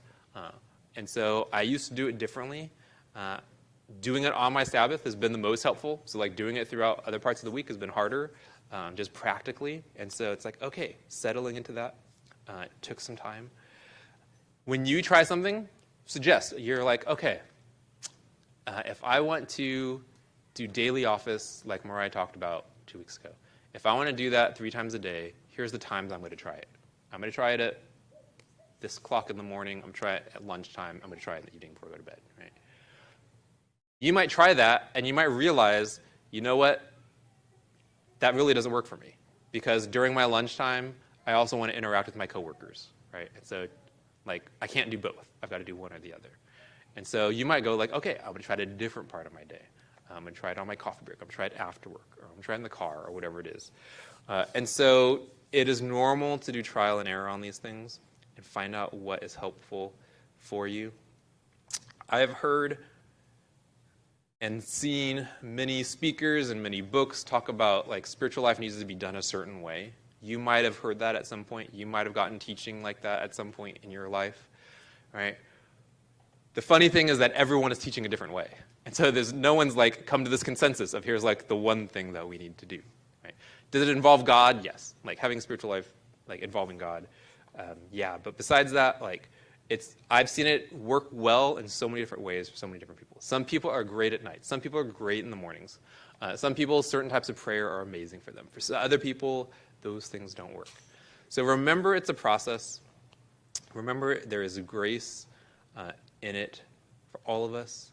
And so I used to do it differently. Doing it on my Sabbath has been the most helpful. So like doing it throughout other parts of the week has been harder, just practically. And so it's like, okay, settling into that took some time. When you try something, suggest. You're like, okay, if I want to do daily office like Mariah talked about 2 weeks ago, if I want to do that 3 times a day, here's the times I'm going to try it. I'm going to try it at this clock in the morning. I'm going to try it at lunchtime. I'm going to try it in the evening before I go to bed. Right? You might try that, and you might realize, you know what? That really doesn't work for me, because during my lunchtime, I also want to interact with my coworkers, right? And so, like, I can't do both. I've got to do one or the other. And so you might go like, okay, I'm going to try it a different part of my day. I'm going to try it on my coffee break. I'm going to try it after work, or I'm going to try it in the car, or whatever it is. And so it is normal to do trial and error on these things and find out what is helpful for you. I have heard and seen many speakers and many books talk about like spiritual life needs to be done a certain way. You might have heard that at some point. You might have gotten teaching like that at some point in your life, right? The funny thing is that everyone is teaching a different way. And so there's no one's like come to this consensus of here's like the one thing that we need to do, right? Does it involve God? Yes. Like having a spiritual life, like involving God, yeah. But besides that, like I've seen it work well in so many different ways for so many different people. Some people are great at night. Some people are great in the mornings. Some people, certain types of prayer are amazing for them. For other people, those things don't work. So remember, it's a process. Remember, there is grace in it for all of us.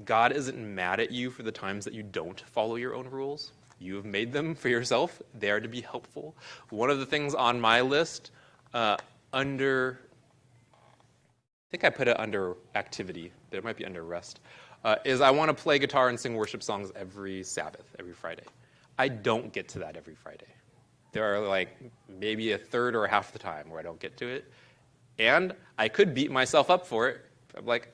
God isn't mad at you for the times that you don't follow your own rules. You have made them for yourself. They are to be helpful. One of the things on my list I think I put it under activity, but it might be under rest. is I want to play guitar and sing worship songs every Sabbath, every Friday. I don't get to that every Friday. There are like maybe a third or a half the time where I don't get to it. And I could beat myself up for it. I'm like,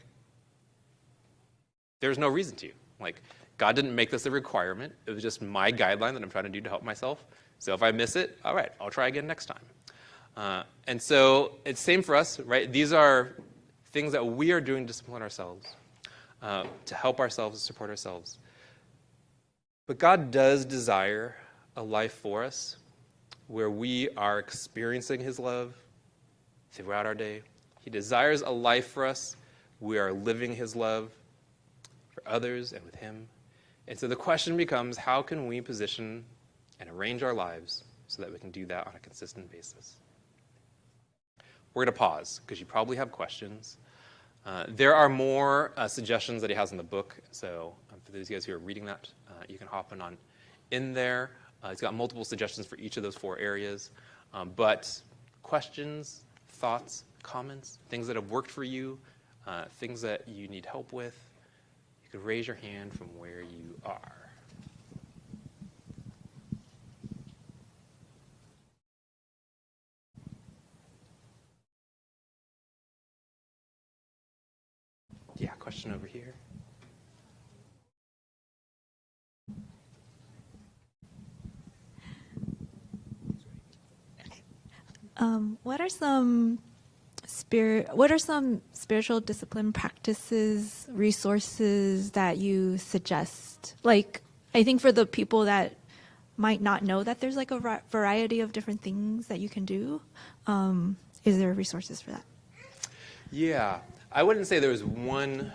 there's no reason to. Like, God didn't make this a requirement. It was just my guideline that I'm trying to do to help myself. So if I miss it, all right, I'll try again next time. And so it's same for us, right? These are things that we are doing to discipline ourselves, to help ourselves, to support ourselves. But God does desire a life for us where we are experiencing his love throughout our day. He desires a life for us. We are living his love for others and with him. And so the question becomes, how can we position and arrange our lives so that we can do that on a consistent basis? We're going to pause because you probably have questions. There are more suggestions that he has in the book. So for those of you guys who are reading that, you can hop in there. He's got multiple suggestions for each of those 4 areas. But questions, thoughts, comments, things that have worked for you, things that you need help with, you could raise your hand from where you are. Yeah, question over here. What are some spiritual discipline practices, resources that you suggest? Like, I think for the people that might not know that there's like a variety of different things that you can do, is there resources for that? Yeah, I wouldn't say there's one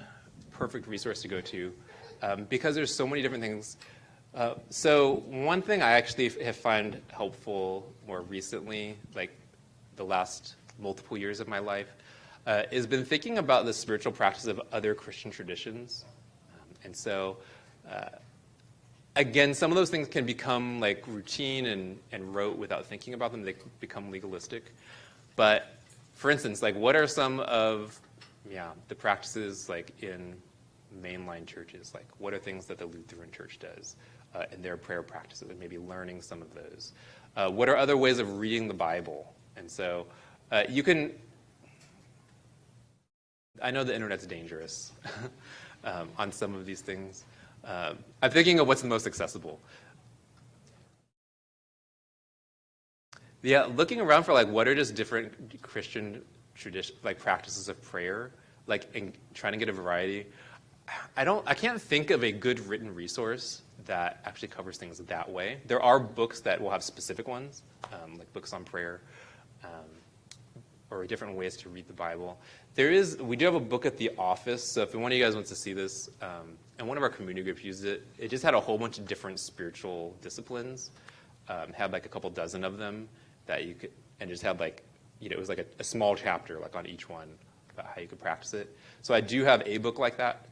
perfect resource to go to because there's so many different things. So one thing I actually have found helpful more recently, like the last multiple years of my life, has been thinking about the spiritual practice of other Christian traditions. And so, again, some of those things can become like routine and rote without thinking about them. They can become legalistic. But for instance, like what are some of the practices like in mainline churches? Like what are things that the Lutheran Church does in their prayer practices, and maybe learning some of those? What are other ways of reading the Bible? And so you can, I know the internet's dangerous on some of these things. I'm thinking of what's the most accessible. Yeah, looking around for like what are just different Christian tradition, like practices of prayer, like and trying to get a variety. I can't think of a good written resource that actually covers things that way. There are books that will have specific ones, like books on prayer, or different ways to read the Bible. We do have a book at the office, so if one of you guys wants to see this, and one of our community groups used it, it just had a whole bunch of different spiritual disciplines, had like a couple dozen of them that you could, and just had like, it was like a small chapter like on each one about how you could practice it. So I do have a book like that.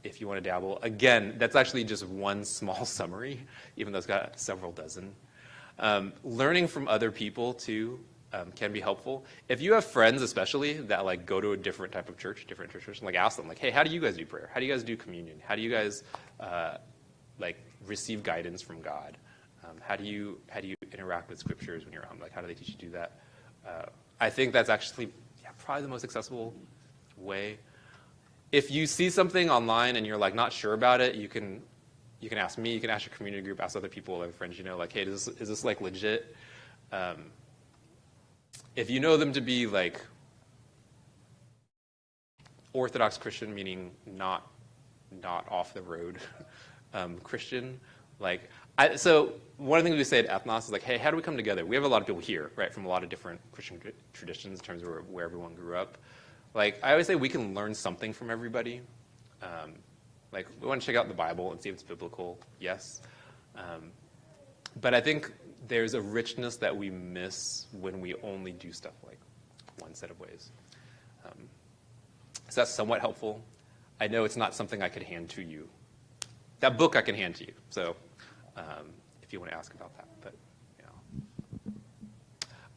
If you want to dabble. Again, that's actually just one small summary, even though it's got several dozen. Learning from other people, too, can be helpful. If you have friends, especially, that like go to a different type of church, different churches, like ask them, like, hey, how do you guys do prayer? How do you guys do communion? How do you guys like receive guidance from God? How do you interact with scriptures when you're home? Like, how do they teach you to do that? I think that's actually probably the most accessible way. If you see something online and you're like not sure about it, you can ask me, you can ask your community group, ask other people, other friends, like, hey, is this like legit? If you know them to be like Orthodox Christian, meaning not off the road Christian, so one of the things we say at Ethnos is like, hey, how do we come together? We have a lot of people here, right, from a lot of different Christian traditions in terms of where everyone grew up. Like, I always say we can learn something from everybody. Like, we want to check out the Bible and see if it's biblical, yes. But I think there's a richness that we miss when we only do stuff like one set of ways. So that's somewhat helpful. I know it's not something I could hand to you. That book I can hand to you, so if you want to ask about that. But,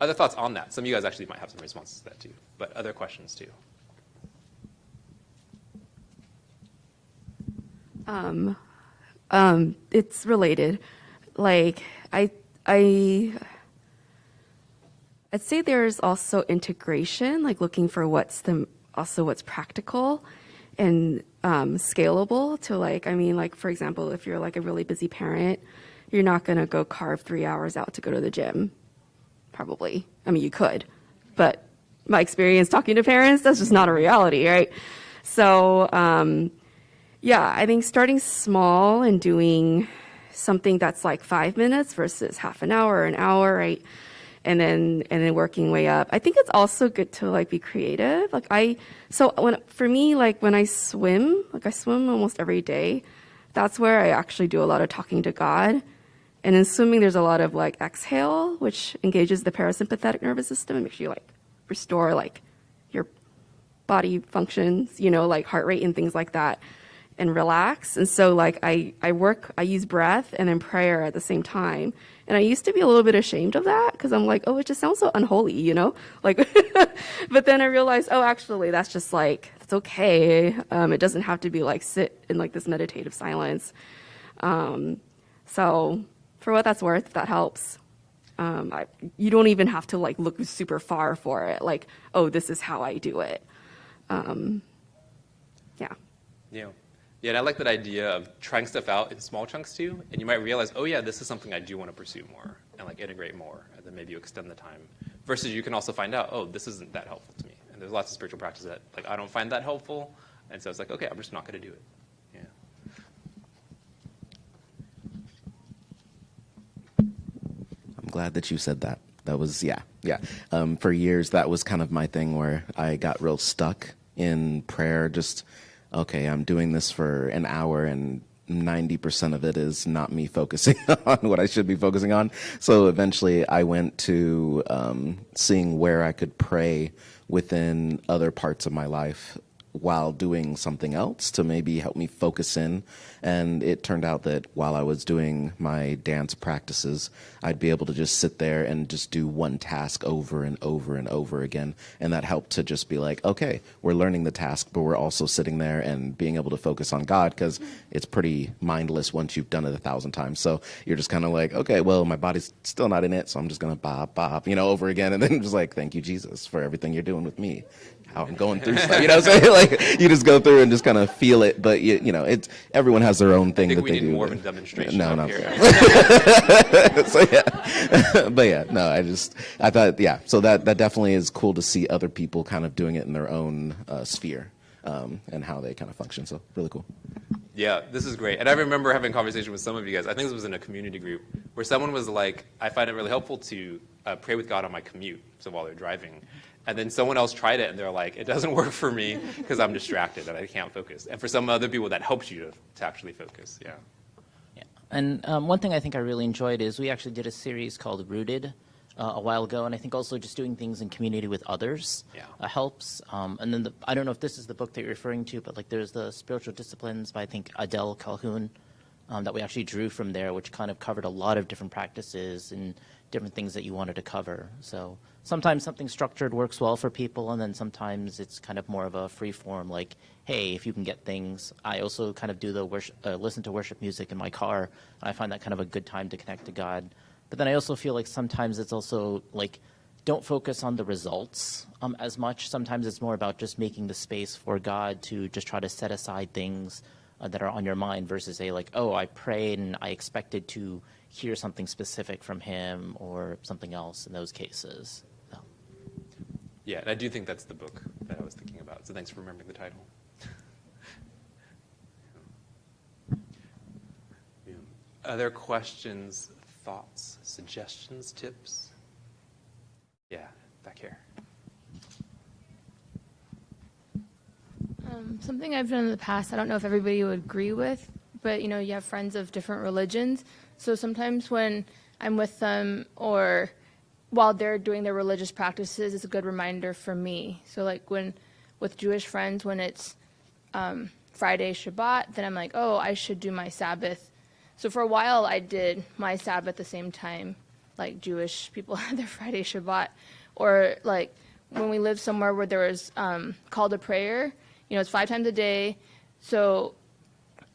other thoughts on that? Some of you guys actually might have some responses to that too, but other questions too. It's related. Like I'd say there's also integration, like looking for what's practical and scalable to like for example, if you're like a really busy parent, you're not gonna go carve 3 hours out to go to the gym, probably. I mean, you could, but my experience talking to parents, that's just not a reality, right? So yeah, I think starting small and doing something that's like 5 minutes versus half an hour or an hour, right? And then working way up. I think it's also good to like be creative. For me, like when I swim almost every day. That's where I actually do a lot of talking to God. And in swimming, there's a lot of like exhale, which engages the parasympathetic nervous system and makes you like restore like your body functions, like heart rate and things like that, and relax. And so like I use breath and then prayer at the same time. And I used to be a little bit ashamed of that because I'm like, oh, it just sounds so unholy, like, but then I realized, oh, actually that's just like, it's okay. It doesn't have to be like sit in like this meditative silence. So for what that's worth, if that helps. You don't even have to like look super far for it. Like, oh, this is how I do it. Yeah. Yeah, and I like that idea of trying stuff out in small chunks too, and you might realize, oh yeah, this is something I do want to pursue more and like integrate more, and then maybe you extend the time. Versus you can also find out, oh, this isn't that helpful to me, and there's lots of spiritual practices that like I don't find that helpful, and so it's like, okay, I'm just not going to do it. I'm glad that you said that. That was, yeah. For years, that was kind of my thing where I got real stuck in prayer. Just, okay, I'm doing this for an hour and 90% of it is not me focusing on what I should be focusing on. So eventually I went to seeing where I could pray within other parts of my life while doing something else to maybe help me focus in. And it turned out that while I was doing my dance practices, I'd be able to just sit there and just do one task over and over and over again. And that helped to just be like, okay, we're learning the task, but we're also sitting there and being able to focus on God, because it's pretty mindless once you've done it 1,000 times. So you're just kind of like, okay, well, my body's still not in it, so I'm just going to bop, over again. And then just like, thank you, Jesus, for everything you're doing with me. How I'm going through stuff, what I'm saying? Like, you just go through and just kind of feel it, but it's everyone has their own thing that they do. I think we need more of a demonstration. No, not here. So yeah, but yeah, no, I thought, yeah. So that definitely is cool to see other people kind of doing it in their own sphere, and how they kind of function. So really cool. Yeah, this is great. And I remember having a conversation with some of you guys. I think this was in a community group where someone was like, I find it really helpful to pray with God on my commute, so while they're driving. And then someone else tried it, and they're like, it doesn't work for me because I'm distracted and I can't focus. And for some other people, that helps you to actually focus. Yeah. Yeah. And one thing I think I really enjoyed is we actually did a series called Rooted a while ago, and I think also just doing things in community with others helps. And then I don't know if this is the book that you're referring to, but like there's the Spiritual Disciplines by I think Adele Calhoun that we actually drew from there, which kind of covered a lot of different practices and different things that you wanted to cover. So sometimes something structured works well for people, and then sometimes it's kind of more of a free form, like, hey, if you can get things. I also kind of do the listen to worship music in my car. I find that kind of a good time to connect to God. But then I also feel like sometimes it's also like, don't focus on the results as much. Sometimes it's more about just making the space for God to just try to set aside things that are on your mind versus say like, oh, I prayed and I expected to hear something specific from him or something else in those cases. So. Yeah, and I do think that's the book that I was thinking about. So thanks for remembering the title. Yeah. Other questions, thoughts, suggestions, tips? Yeah, back here. Something I've done in the past, I don't know if everybody would agree with, but you have friends of different religions. So sometimes when I'm with them or while they're doing their religious practices, it's a good reminder for me. So like with Jewish friends, when it's Friday Shabbat, then I'm like, oh, I should do my Sabbath. So for a while I did my Sabbath at the same time, like Jewish people had their Friday Shabbat. Or like when we lived somewhere where there was call to prayer, it's 5 times a day. So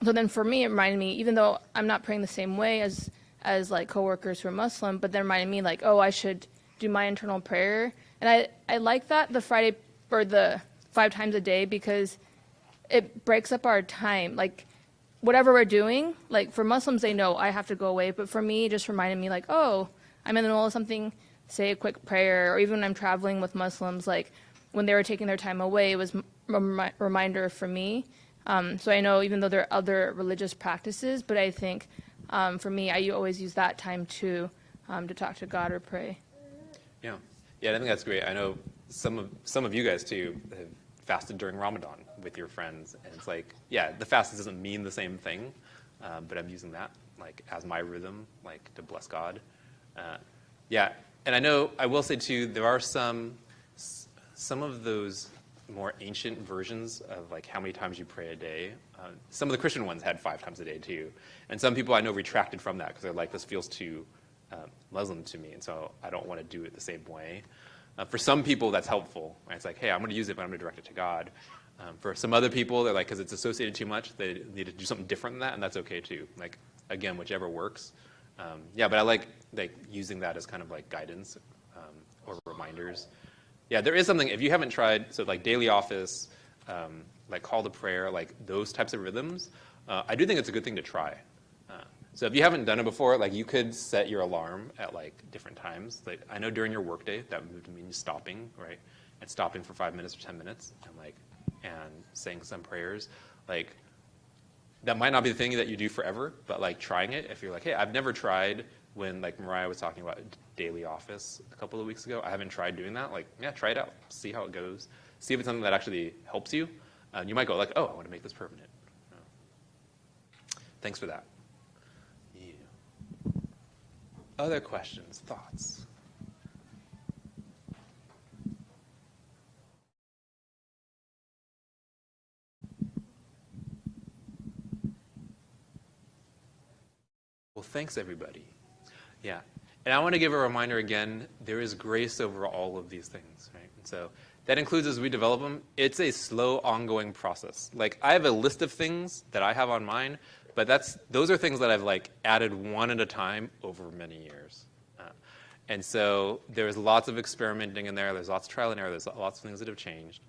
so then for me, it reminded me, even though I'm not praying the same way as like coworkers who are Muslim, but then reminded me like, oh, I should do my internal prayer. And I like that, the Friday or the 5 times a day, because it breaks up our time. Like whatever we're doing, like for Muslims, they know I have to go away. But for me, it just reminded me like, oh, I'm in the middle of something, say a quick prayer. Or even when I'm traveling with Muslims, like when they were taking their time away, it was a reminder for me. So I know even though there are other religious practices, but I think for me, I always use that time to talk to God or pray. Yeah, I think that's great. I know some of you guys too have fasted during Ramadan with your friends, and it's like, yeah, the fast doesn't mean the same thing, but I'm using that like as my rhythm, like to bless God. Yeah, and I know I will say too, there are some of those more ancient versions of like how many times you pray a day. Some of the Christian ones had 5 times a day too, and some people I know retracted from that because they're like, this feels too Muslim to me, and so I don't want to do it the same way. For some people, that's helpful. Right? It's like, hey, I'm going to use it, but I'm going to direct it to God. For some other people, they're like, because it's associated too much, they need to do something different than that, and that's okay too. Like, again, whichever works. Yeah, but I like using that as kind of like guidance or reminders. Yeah, there is something, if you haven't tried, so like daily office, like call to prayer, like those types of rhythms, I do think it's a good thing to try. So if you haven't done it before, like you could set your alarm at like different times. Like I know during your workday, that would mean stopping, right? And stopping for 5 minutes or 10 minutes and saying some prayers. Like that might not be the thing that you do forever, but like trying it, if you're like, hey, I've never tried when like Mariah was talking about daily office a couple of weeks ago, I haven't tried doing that. Like, yeah, try it out. See how it goes. See if it's something that actually helps you. You might go like, oh, I want to make this permanent. Thanks for that. Other questions, thoughts? Well, thanks, everybody. Yeah. And I want to give a reminder again, there is grace over all of these things, right? And so that includes as we develop them, it's a slow, ongoing process. Like, I have a list of things that I have on mine, but those are things that I've like added one at a time over many years. And so there's lots of experimenting in there. There's lots of trial and error. There's lots of things that have changed.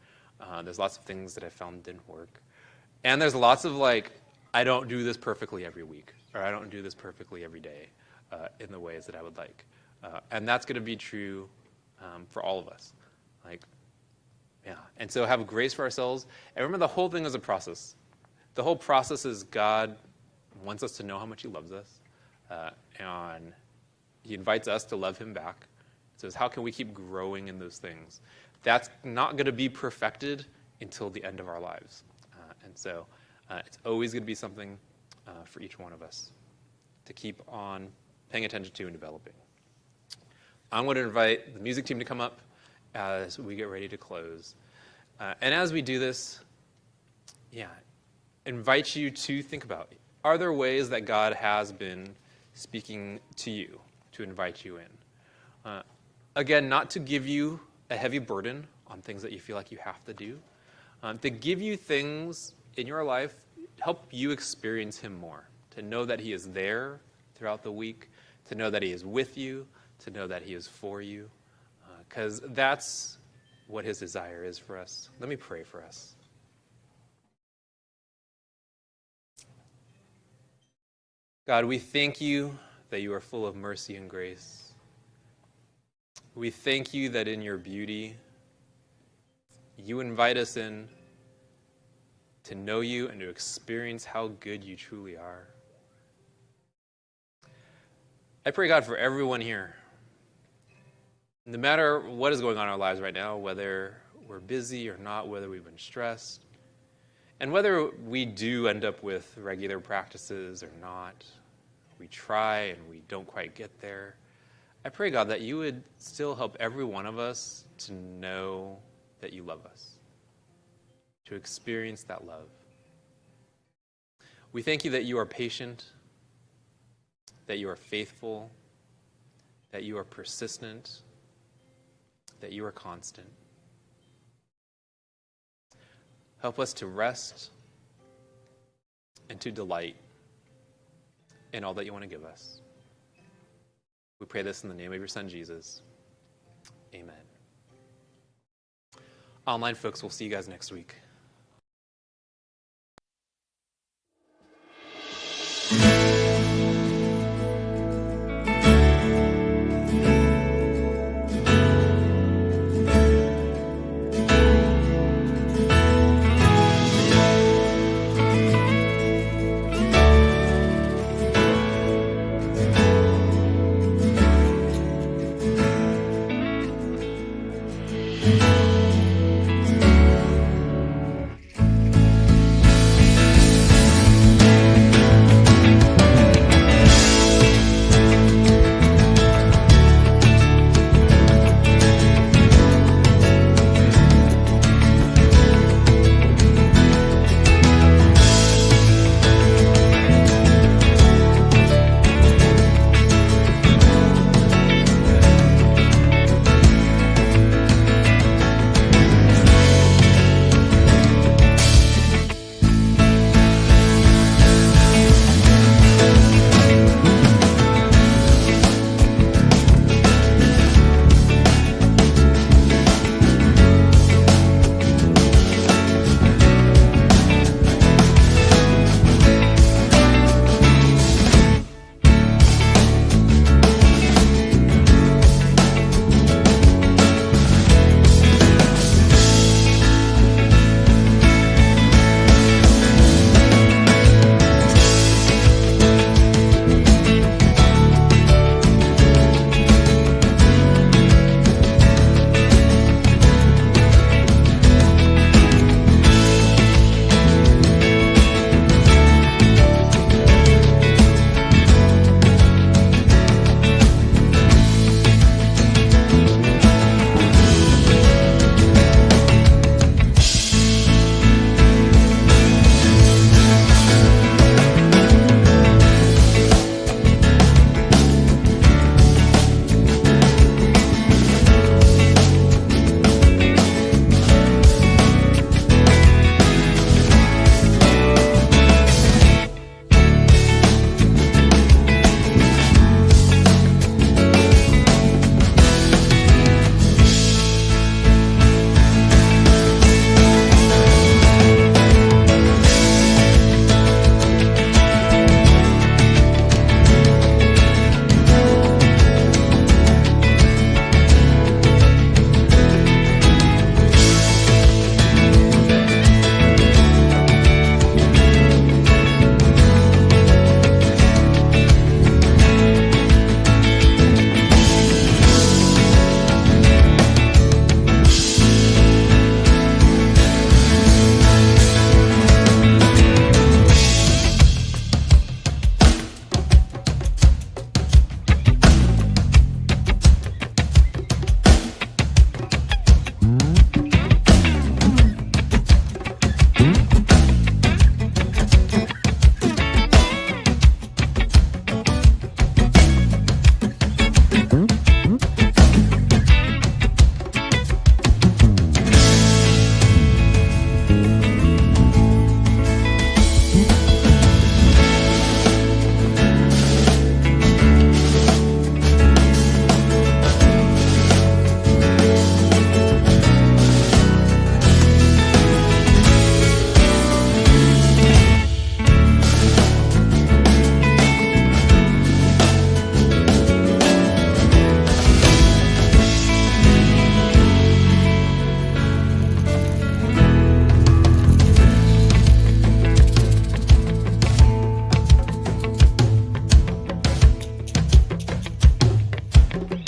There's lots of things that I found didn't work. And there's lots of like, I don't do this perfectly every week, or I don't do this perfectly every day in the ways that I would like. And that's going to be true for all of us. Like, yeah. And so have grace for ourselves. And remember, the whole thing is a process. The whole process is God wants us to know how much he loves us. And he invites us to love him back. It says, how can we keep growing in those things? That's not going to be perfected until the end of our lives. And so it's always going to be something for each one of us to keep on paying attention to and developing. I'm going to invite the music team to come up as we get ready to close. And as we do this, invite you to think about, are there ways that God has been speaking to you, to invite you in? Again, not to give you a heavy burden on things that you feel like you have to do, to give you things in your life, help you experience him more, to know that he is there throughout the week, to know that he is with you, to know that he is for you, because that's what his desire is for us. Let me pray for us. God, we thank you that you are full of mercy and grace. We thank you that in your beauty, you invite us in to know you and to experience how good you truly are. I pray, God, for everyone here, no matter what is going on in our lives right now, whether we're busy or not, whether we've been stressed, and whether we do end up with regular practices or not, we try and we don't quite get there. I pray, God, that you would still help every one of us to know that you love us, to experience that love. We thank you that you are patient, that you are faithful, that you are persistent, that you are constant. Help us to rest and to delight in all that you want to give us. We pray this in the name of your Son, Jesus. Amen. Online folks, we'll see you guys next week.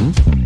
Hmm?